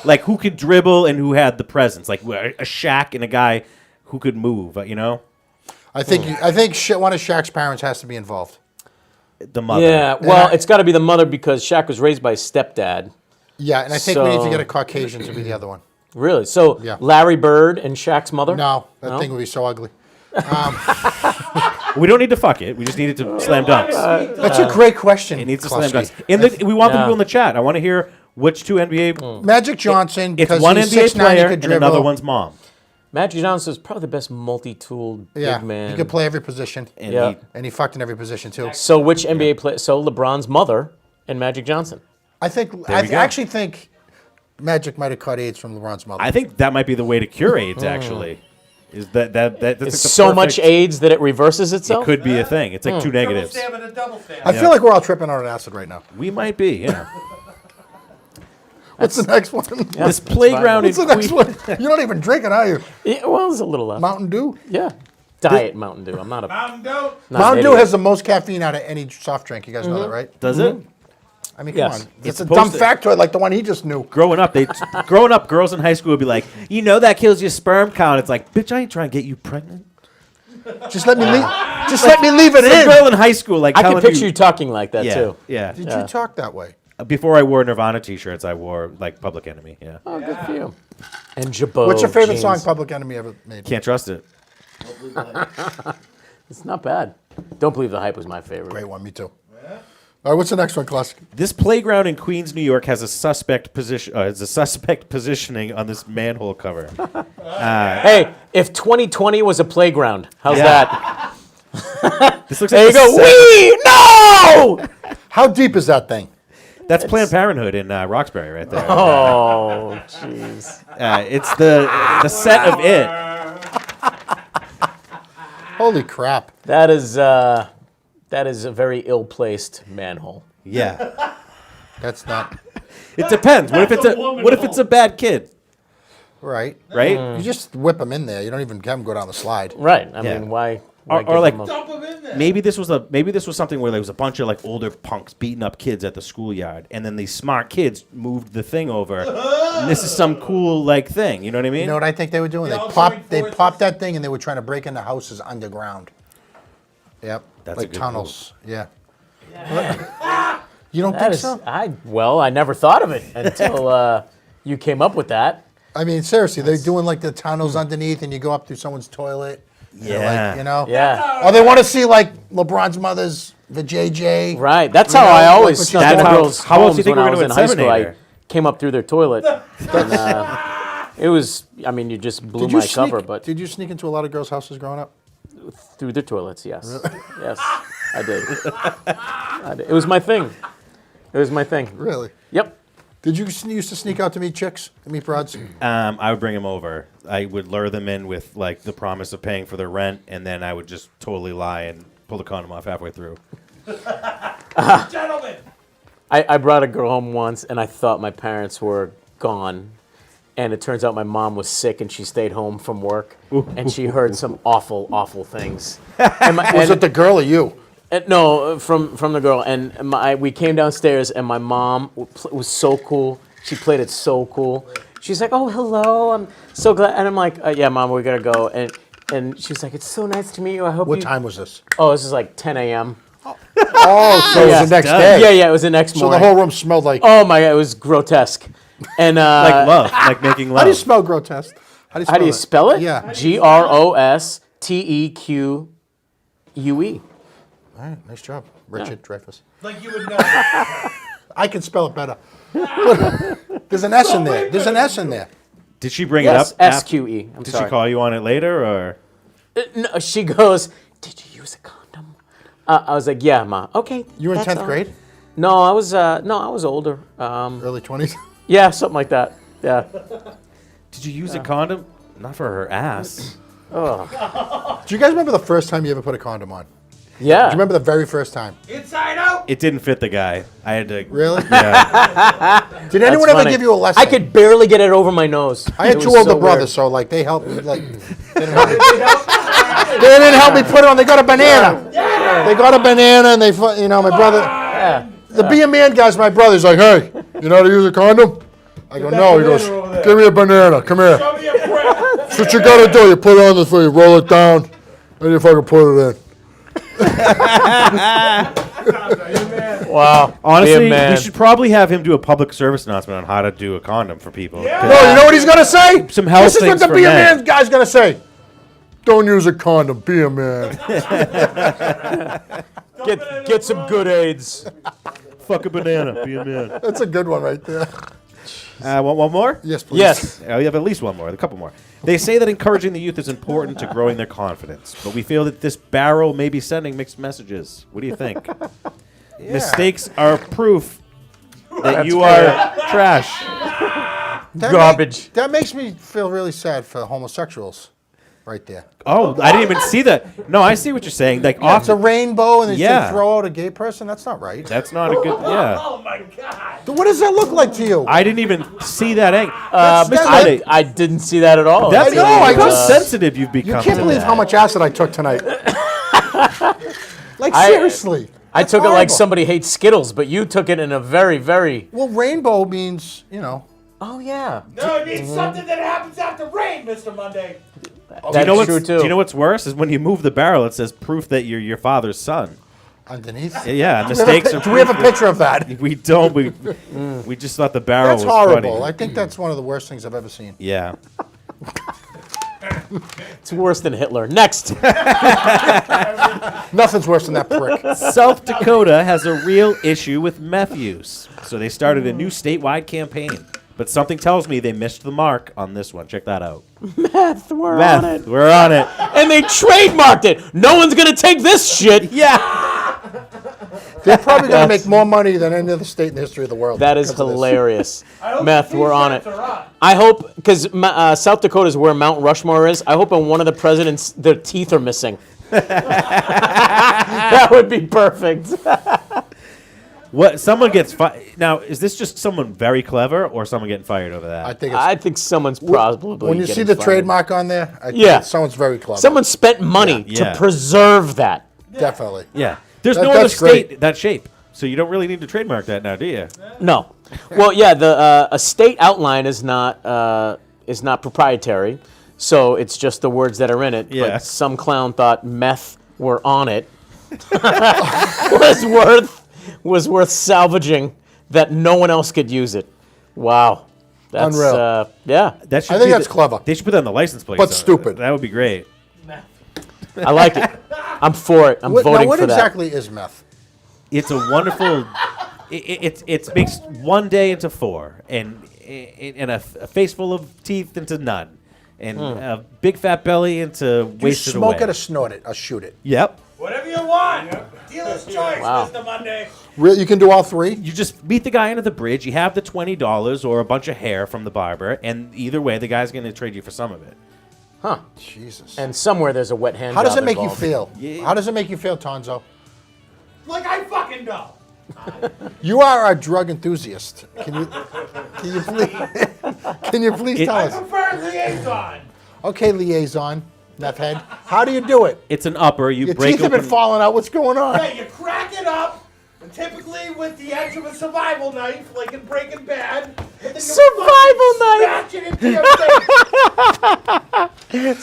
Like who could dribble and who had the presence? Like a Shaq and a guy who could move. I think one of Shaq's parents has to be involved. The mother. Yeah, well, it's got to be the mother because Shaq was raised by his stepdad. Yeah, and I think we need to So- get a Caucasian to be the other one. Really? So Yeah. Larry Bird and Shaq's mother? No, that thing would be so ugly. We don't need to fuck it. We just need it to slam dunks. That's a great question. It needs to slam Klasky. dunks. We want the Yeah. people in the chat. I want to hear which two NBA. Magic Johnson, It's because one he's NBA 6'9", player he could and dribble. another one's mom. Magic Johnson is probably the best multi-tooled Yeah, big man. he could play every position, And Yeah. and he fucked in every position too. So which NBA player? So LeBron's mother and Magic Johnson. I think we go. actually think Magic might have caught AIDS from LeBron's mother. I think that might be the way to cure AIDS. Actually, is that's It's like the so much perfect- AIDS that it reverses itself? It could be a thing. It's like two Double negatives. stab and a double stab. I feel like we're all tripping on an acid right now. We might be. Yeah. What's the next one? This playground in What's the next Queens. one? You're not even drinking, are you? Yeah, well, there's a little left. Mountain Dew. Yeah. Diet Mountain Dew. I'm not a... Mountain Dew. not an Mountain Dew idiot. has the most caffeine out of any soft drink. You guys know that, right? Does it? I mean, Yes. come on. It's It's a supposed dumb to- factoid like the one he just knew. Growing up, girls in high school would be like, that kills your sperm count. It's like, bitch, I ain't trying to get you pregnant. Just let me leave. Just let me leave it Some in. girl in high school, like I can telling picture you talking like that Yeah, too. yeah. Did you talk that way? Before I wore Nirvana T-shirts, I wore like Public Enemy. Yeah, Oh, good for you. And Jabot. What's your favorite jeans. song Public Enemy ever made? can't trust it. It's not bad. Don't Believe the Hype was my favorite. Great one. Me too. All right. What's the next one, Classic? This playground in Queens, New York, has a suspect position. It's a suspect positioning on this manhole cover. Hey, if 2020 was a playground, how's Yeah. that? This looks There like you go. We no. How deep is that thing? That's Planned Parenthood in Roxbury, right there. Oh, jeez. It's the set of it. Holy crap! That is a very ill-placed manhole. Yeah, That's not it depends. What if it's a bad kid, right. right? You just whip them in there. You don't even have them go down the slide. Right. I Yeah. mean, why Or give like them a- Dump 'em in there. maybe this was something where there was a bunch of like older punks beating up kids at the schoolyard, and then these smart kids moved the thing over. And this is some cool like thing. You know what I mean? You know what I think they were doing? They They all popped. joined They forces. popped that thing, and they were trying to break into houses underground. Yep. That's a like good tunnels. Yeah. You don't That think is, so? I never thought of it until you came up with that. I mean, seriously, they're doing like the tunnels underneath, and you go up through someone's toilet. and they're Yeah. Like, you know. Yeah. Or they want to see like LeBron's mother's the JJ. Right. That's You how know, I like always what snuck you- into That's how- girls' how else do homes you think when we're I was gonna in high school. I inseminate her? came up through their toilet. And, it was. I mean, you just blew Did you my cover, but Did you sneak into a lot of girls' houses growing up? through their toilets. Yes. Yes, I did. I did. It was my thing. It was my thing. Really? Yep. Did you used to sneak out to meet chicks, to meet broads? I would bring them over. I would lure them in with like the promise of paying for their rent, and then I would just totally lie and pull the condom off halfway through. Gentlemen. I brought a girl home once, and I thought my parents were gone. And it turns out my mom was sick, and she stayed home from work, and she heard some awful, awful things. And Was it the girl or you? no, from the girl. And we came downstairs, and my mom was so cool. She played it so cool. She's like, "Oh, hello, I'm so glad." And I'm like, "Yeah, Mom, we gotta go." And she's like, "It's so nice to meet you. I hope What you." time was this? Oh, this is like 10 a.m. Oh, so it was the next day. Yeah, it was the next So the morning. whole room smelled like. Oh my God, it was grotesque. And Like love, like making love. How do you smell grotesque? How how do you spell it? Yeah. GROSTEQUE. All right, nice job, Richard Dreyfuss. Like you would know. I can spell it better. There's an S in there. There's an S in there. Did she bring Yes, it up? after- SQE. I'm Did sorry. she call you on it later, or? No, she goes, "Did you use a condom?" I was like, "Yeah, Ma." Okay. You were in that's 10th all. grade? No, I was older. Early 20s? Yeah, something like that. Yeah. Did you use a condom? Not for her ass. Do you guys remember the first time you ever put a condom on? Do Yeah. you remember the very first time? Inside out. It didn't fit the guy. I had to. Really? Yeah. Did anyone ever funny. give you a lesson? I could barely get it over my nose. I had It two was older so brothers, weird. so like they helped me. Like they didn't help me. They didn't help me put it on. They got a banana. They got a banana, and my brother. Yeah. The Be a Man guy's my brother. He's like, hey, you know how to use a condom? I go, no. He goes, banana over there. give me a banana. Come here. Show me a breath. That's what you gotta do. You put it on the thing, you roll it down, and you fucking put it in. Wow. Be a Honestly, man. we should probably have him do a public service announcement on how to do a condom for people. Yeah. 'Cause No, you know what he's gonna say? Some health This is what things the for Be a men. Man guy's gonna say. Don't use a condom. Be a man. Get some good AIDS. Fuck a banana. Be a man. That's a good one right there. Want one more? Yes, please. Yes. We have at least one more, a couple more. They say that encouraging the youth is important to growing their confidence, but we feel that this barrel may be sending mixed messages. What do you think? Mistakes are proof that you are trash. That Garbage. That makes me feel really sad for homosexuals, right there. Oh, I didn't even see that. No, I see what you're saying. Like, It's a often, rainbow, and they Yeah. throw out a gay person. That's not right. that's not a good. Yeah, Oh my God. What does that look like to you? I didn't even see that angle. That's- Mr. that- Monday, I didn't see that at all. that's I know, I how just- sensitive you've You become. can't to believe that. how much acid I took tonight. Like I- seriously. I That's took it like horrible. somebody hates Skittles, but you took it in a very, very. Well, rainbow means Oh yeah. No, it means something that happens after rain, Mr. Monday. That's true too. Do you know what's worse? Is when you move the barrel, it says proof that you're your father's son. Underneath? Yeah, mistakes are. Do we have a picture of that? We don't. We just thought the barrel That's was horrible. funny. I think that's one of the worst things I've ever seen. Yeah. It's worse than Hitler. Next. Nothing's worse than that prick. South Dakota has a real issue with meth use, so they started a new statewide campaign. But something tells me they missed the mark on this one. Check that out. Meth, we're on it. We're on it. And they trademarked it. No one's going to take this shit. Yeah. They're probably going to make more money than any other state in the history of the world. That is because of this. hilarious. Meth, we're on it. I hope, because South Dakota is where Mount Rushmore is, I hope in one of the presidents, their teeth are missing. That would be perfect. What? Someone gets fired. Now, is this just someone very clever or someone getting fired over that? I think I think someone's probably when you see getting the fired. trademark on there, I think Yeah. someone's very clever. Someone spent money Yeah. to preserve that. Definitely. Yeah. There's That- no other that's state great. that shape, so you don't really need to trademark that now, do you? No. Well, yeah, the a state outline is not proprietary, so it's just the words that are in it. Yeah. But some clown thought meth were on it was worth salvaging that no one else could use it. Wow. That's Unreal. yeah. That should I think be that's clever. They should put that on the license plate. But stupid. That would be great. I like it. I'm for it. I'm What, voting now, what for that. exactly is meth? It's a wonderful. It makes one day into four, and a face full of teeth into none, and a big fat belly into Do you wasted smoke away. it or snort it or shoot it? Yep. Whatever you want. Dealer's choice, Wow. Mr. Monday. You can do all three? You just meet the guy under the bridge. You have the $20 or a bunch of hair from the barber, and either way, the guy's going to trade you for some of it. Huh. Jesus. And somewhere there's a wet hand How does job it make you involved. feel? Yeah. How does it make you feel, Tonzo? Like I fucking know. You are a drug enthusiast. Can you please tell I us? prefer liaison. Okay, liaison, meth head. How do you do it? It's an upper. You Your break teeth have been open. falling out. What's going on? Yeah, you crack it up, and typically with the edge of a survival knife, like in Breaking Bad. And then you Survival fucking knife! Scratch it into your face.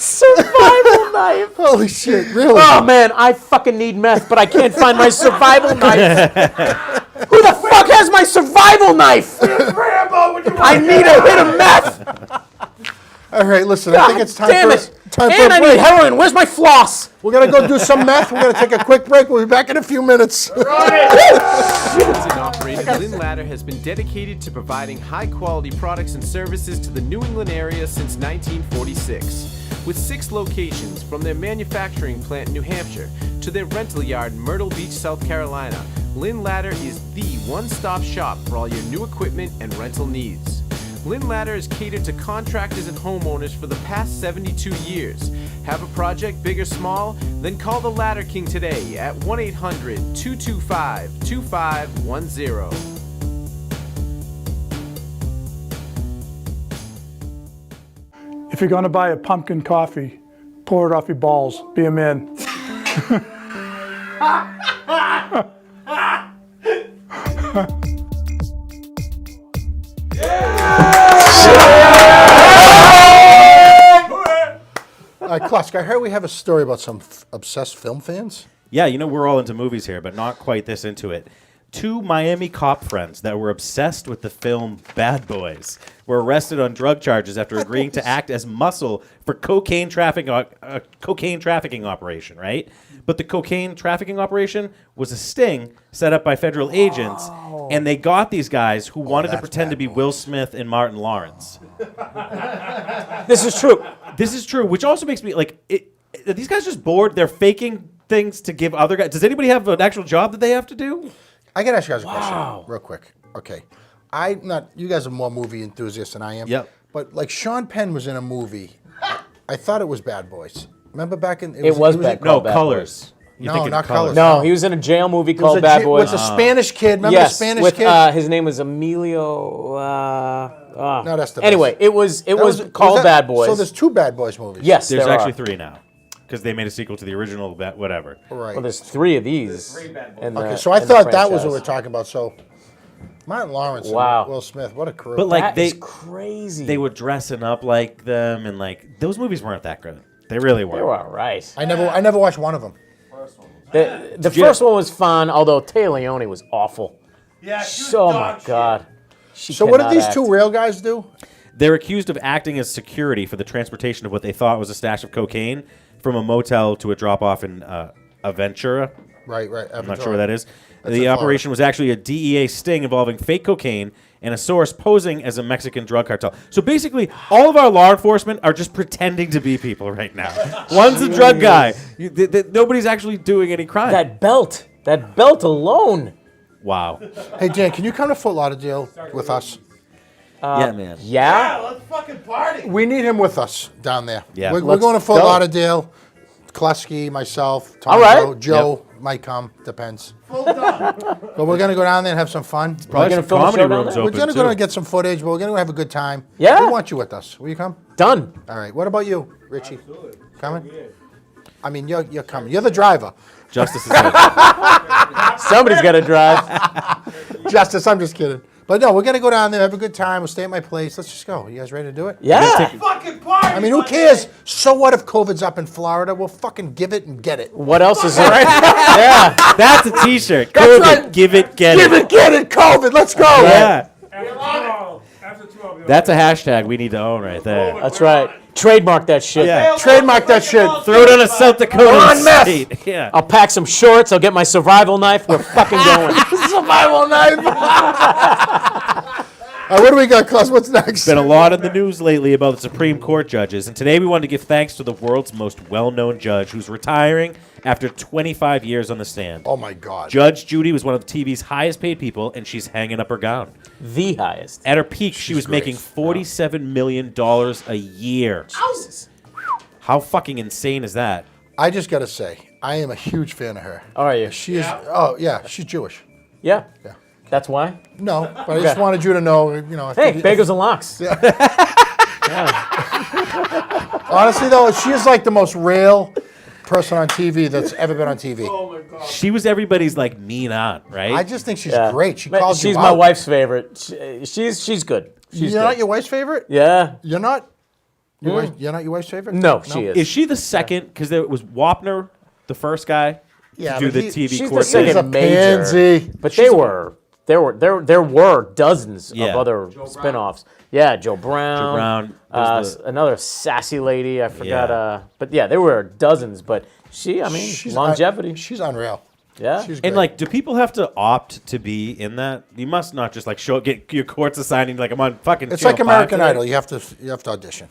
Survival knife. Holy shit, really? Oh man, I fucking need meth, but I can't find my survival knife. Who the fuck has my survival knife? Rambo, would you I need a hit of meth. All right, listen, I think it's time Damn for it. time for And a I break. need heroin. Where's my floss? We're gonna go do some meth. We're gonna take a quick break. We'll be back in a few minutes. Owned and operated, Lynn Ladder has been dedicated to providing high-quality products and services to the New England area since 1946. With 6 locations, from their manufacturing plant in New Hampshire to their rental yard in Myrtle Beach, South Carolina, Lynn Ladder is the one-stop shop for all your new equipment and rental needs. Lynn Ladder has catered to contractors and homeowners for the past 72 years. Have a project big or small? Then call the Ladder King today at 1-800-225-2510. If you're going to buy a pumpkin coffee, pour it off your balls. Be a man. Klusk, I heard we have a story about some obsessed film fans. Yeah, you know, we're all into movies here, but not quite this into it. 2 Miami cop friends that were obsessed with the film Bad Boys were arrested on drug charges after agreeing to act as muscle for cocaine trafficking operation, right? But the cocaine trafficking operation was a sting set up by federal agents, and they got these guys who wanted to that's pretend to Bad be Will Smith and Martin Lawrence. This is true. This is true, which also makes me like, are these guys just bored? They're faking things to give other guys. Does anybody have an actual job that they have to do? I gotta ask you guys a question real quick. Okay. You guys are more movie enthusiasts than I am. Yep. But like Sean Penn was in a movie. I thought it was Bad Boys. Remember back in... It was Bad No, Called Bad Colors. You're No, thinking not Colors. No, he was in a jail movie It was called a Bad J- Boys. With a Spanish kid. Remember Yes, the Spanish with kid? his name was Emilio. No, that's the Anyway, best. it was Was called that- Bad Boys. So there's 2 Bad Boys movies. Yes, There's there actually are. 3 now, because they made a sequel to the original, whatever. Right. Well, there's 3 of these. Okay, so I thought that was what we're talking about. So Martin Lawrence Wow. and Will Smith, what a crew. But like That is crazy. they were dressing up like them, and like those movies weren't that good. They really They were. were all right. I never watched one of them. The first one was fun, although Tay Leone was awful. Yeah, she was Oh dog my shit. God. She So what did cannot these act. two real guys do? They're accused of acting as security for the transportation of what they thought was a stash of cocaine from a motel to a drop-off in Aventura. Right. I'm not sure where that is. That's The in operation was actually a DEA sting involving fake cocaine and a source posing as a Mexican drug cartel. So basically, all of our law enforcement are just pretending to be people right now. One's a drug guy. Nobody's actually doing any crime. That belt alone. Wow. Hey, Dan, can you come to Fort Lauderdale with us? Yeah, man. Yeah, Yeah? let's fucking party. We need him with us down there. Yeah. We're Let's going to Fort go. Lauderdale. McKlasky, myself, Tom, All right. Joe might come. Depends. Full done. But we're going to go down there and have some fun. Probably gonna some film a comedy show down rooms there? We're open, going to go too. and get some footage, but we're going to have a good time. Yeah. We want you with us. Will you come? Done. All right. What about you, Richie? Coming? I mean, you're coming. You're the driver. Justice is good. Somebody's got to drive. Justice, I'm just kidding. But no, we're going to go down there, have a good time. We'll stay at my place. Let's just go. You guys ready to do it? Yeah. Fucking party. I mean, who cares? So what if COVID's up in Florida? We'll fucking give it and get it. What else is there? Yeah. That's a T-shirt. That's COVID, right. Give it, get Give it. it, get it, COVID. Let's go. Yeah. After 12. That's a hashtag we need to own right there. That's right. Trademark that shit. Yeah. Trademark that shit. Throw it on a South Dakota on meth. state. Yeah. I'll pack some shorts. I'll get my survival knife. We're fucking going. Survival knife. What do we got, Klaus? What's next? Been a lot in the news lately about the Supreme Court judges, and today we wanted to give thanks to the world's most well-known judge who's retiring after 25 years on the stand. Oh, my God. Judge Judy was one of TV's highest-paid people, and she's hanging up her gown. The highest. At her peak, she was great. making $47 million a year. Jesus. How fucking insane is that? I just got to say, I am a huge fan of her. Are you? She is, oh, yeah, she's Jewish. Yeah. Yeah. That's why? No, but I just wanted you to know, I Hey, think- bagels and locks. Honestly, though, she is like the most real person on TV that's ever been on TV. She was everybody's, like, mean aunt, right? I just think she's Yeah. great. She Man, calls she's you my out. wife's favorite. She's good. She's You're good. not your wife's favorite? Yeah. You're not? You're not your wife's favorite? No, she is. Is she the second? Because there was Wapner, the first guy, Yeah, to do but the he- TV she's court the second She's a case. major. pansy. But there were dozens Yeah. of other spin-offs. Yeah, Joe Brown. Joe Brown, there's the- another sassy lady. I forgot. Yeah. But yeah, there were dozens. But She's longevity. She's unreal. Yeah. She's great. And like, do people have to opt to be in that? You must not just like get your courts assigning like I'm on fucking. it's Channel like 5 American today. Idol. You have to audition.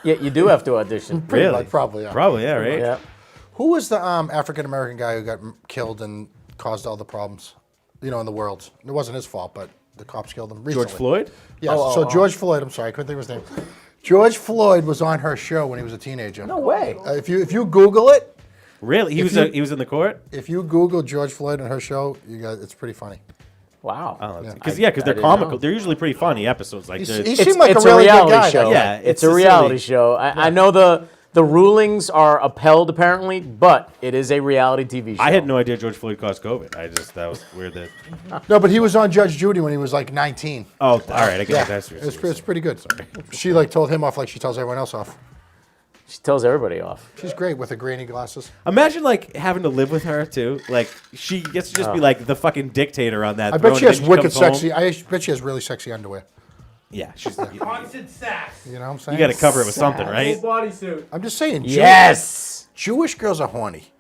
Yeah, you do have to audition. Really? Like, probably, yeah. Probably, yeah, right. Yeah. Who was the African American guy who got killed and caused all the problems, in the world? It wasn't his fault, but the cops killed him recently. George Floyd. Yes. So George Floyd. I'm sorry, I couldn't think of his name. George Floyd was on her show when he was a teenager. No way. If you Google it, Really? He If was you- he was in the court. if you Google George Floyd and her show, it's pretty funny. Wow. Because I they're didn't comical. know. They're usually pretty funny episodes. Like He they're- seemed like a really reality good guy. show. Yeah, it's it's a a reality silly- show. I know the rulings are upheld apparently, but it is a reality TV show. I had no idea George Floyd caused COVID. That was weird. That No, but he was on Judge Judy when he was like 19. all right. I Yeah, guess that's it's pretty good. She told him off like she tells everyone else off. She tells everybody off. She's great with her grainy glasses. Imagine like having to live with her too. Like she gets to just be like the fucking dictator on that. I bet throne, she has and then wicked comes home. sexy. I bet she has really sexy underwear. Yeah, she's. Constant sass. You know what I'm saying? You got to cover it with something, right? Bodysuit. I'm just saying. Yes. Jewish girls are horny.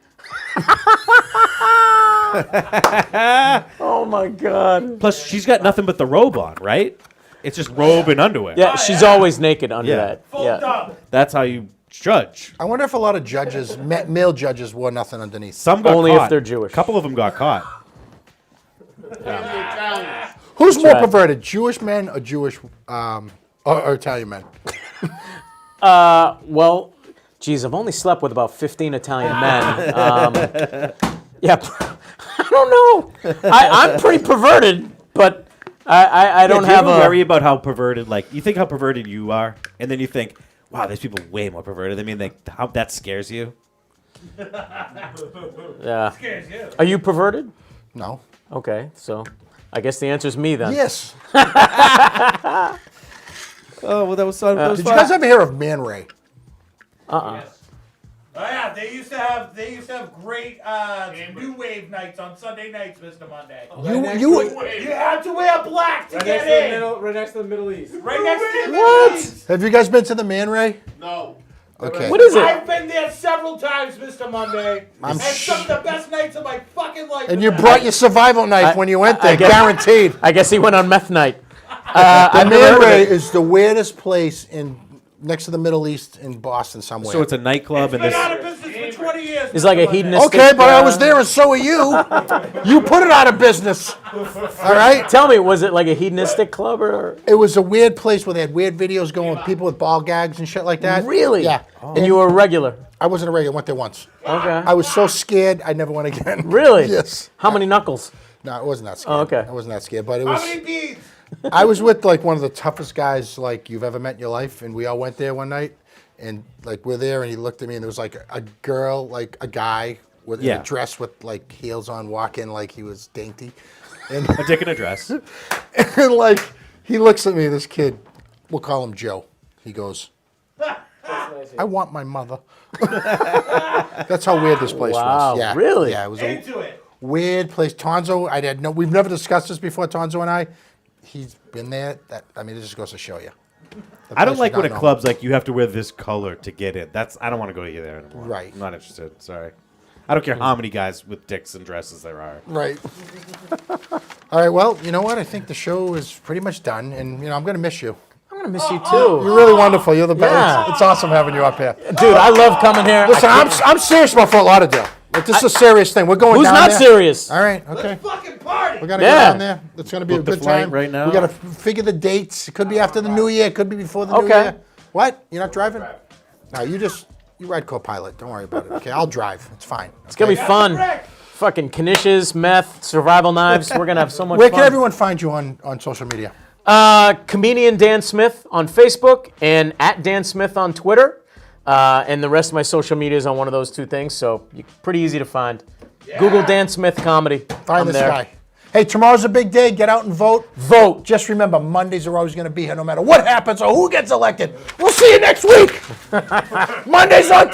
Oh my God. Plus, she's got nothing but the robe on, right? It's just robe and underwear. Yeah, she's always naked under Yeah. that. Full Yeah. dub. That's how you judge. I wonder if a lot of judges, male judges, wore nothing underneath. Some got Only if caught. they're Jewish. A couple of them got caught. Who's more right. perverted, Jewish men or Jewish or Italian men? Well, geez, I've only slept with about 15 Italian men. Yeah, I don't know. I'm pretty perverted, but I don't do you have ever a. worry about how perverted, like, you think how perverted you are, and then you think, wow, there's people way more perverted. I mean, how that scares you? Yeah. Are you perverted? No. Okay, so I guess the answer is me then. Yes. Oh, well, that was fun. Did you guys ever hear of Man Ray? Oh yeah, they used to have great new wave nights on Sunday nights, Mr. Monday. You had to wear black to get in. Right next to the Middle East. Right next to the Middle East. Have you guys been to the Man Ray? No. Okay. What is it? I've been there several times, Mr. Monday. And some of the best nights of my fucking life. And you brought your survival knife when you went there, guaranteed. I guess he went on meth night. The Man Ray is the weirdest place next to the Middle East in Boston somewhere. So it's a nightclub, and Been this. out of business for 20 years. It's like a Mr. Monday. hedonistic. Okay, but I was there and so are you. You put it out of business. All right? Tell me, was it like a hedonistic club or? It was a weird place where they had weird videos going with people with ball gags and shit like that. Really? Yeah. And you were a regular. I wasn't a regular. I went there once. Okay. I was so scared I never went again. Really? Yes. How many knuckles? No, I wasn't that scared. Oh, okay. I wasn't that scared, but it How was. many beads? I was with like one of the toughest guys like you've ever met in your life, and we all went there one night, and like we're there, and he looked at me, and there was like a girl, like a guy with in a dress with like heels on, walking like he was dainty, and A dick in a dress. and like he looks at me, this kid, we'll call him Joe. He goes, "I want my mother." That's how weird this place Wow, was. Yeah, really? Yeah, it was a Into it. weird place. Tonzo, we've never discussed this before, Tonzo and I. He's been there. It just goes to show you. I don't like when a club. club's like you have to wear this color to get in. I don't want to go there anymore. Right. I'm not interested. Sorry. I don't care how many guys with dicks and dresses there are. Right. All right, well, you know what? I think the show is pretty much done, and, I'm going to miss you. I'm gonna miss you too. You're really wonderful. You're the best. Yeah. It's awesome having you up here. Dude, I love coming here. Listen, I'm serious about Fort Lauderdale. Like, this is a serious thing. We're going Who's down not there. serious? All right, okay. Let's fucking party. We got to Yeah. go down there. It's going to be Book a the good flight time. right now? We got to figure the dates. It could be after the New Year. It could be before the New Okay. Year. What? You're not driving? No, you ride co-pilot. Don't worry about it. Okay, I'll drive. It's fine. It's gonna be fun. Fucking knishes, meth, survival knives. We're gonna have so much Where fun. can everyone find you on social media? Comedian Dan Smith on Facebook and at Dan Smith on Twitter. And the rest of my social media is on one of those two things, so pretty easy to find. Google Dan Smith Comedy. Find I'm this there. guy. Hey, tomorrow's a big day. Get out and vote. Vote. Just remember, Mondays are always going to be here no matter what happens or who gets elected. We'll see you next week. Mondays on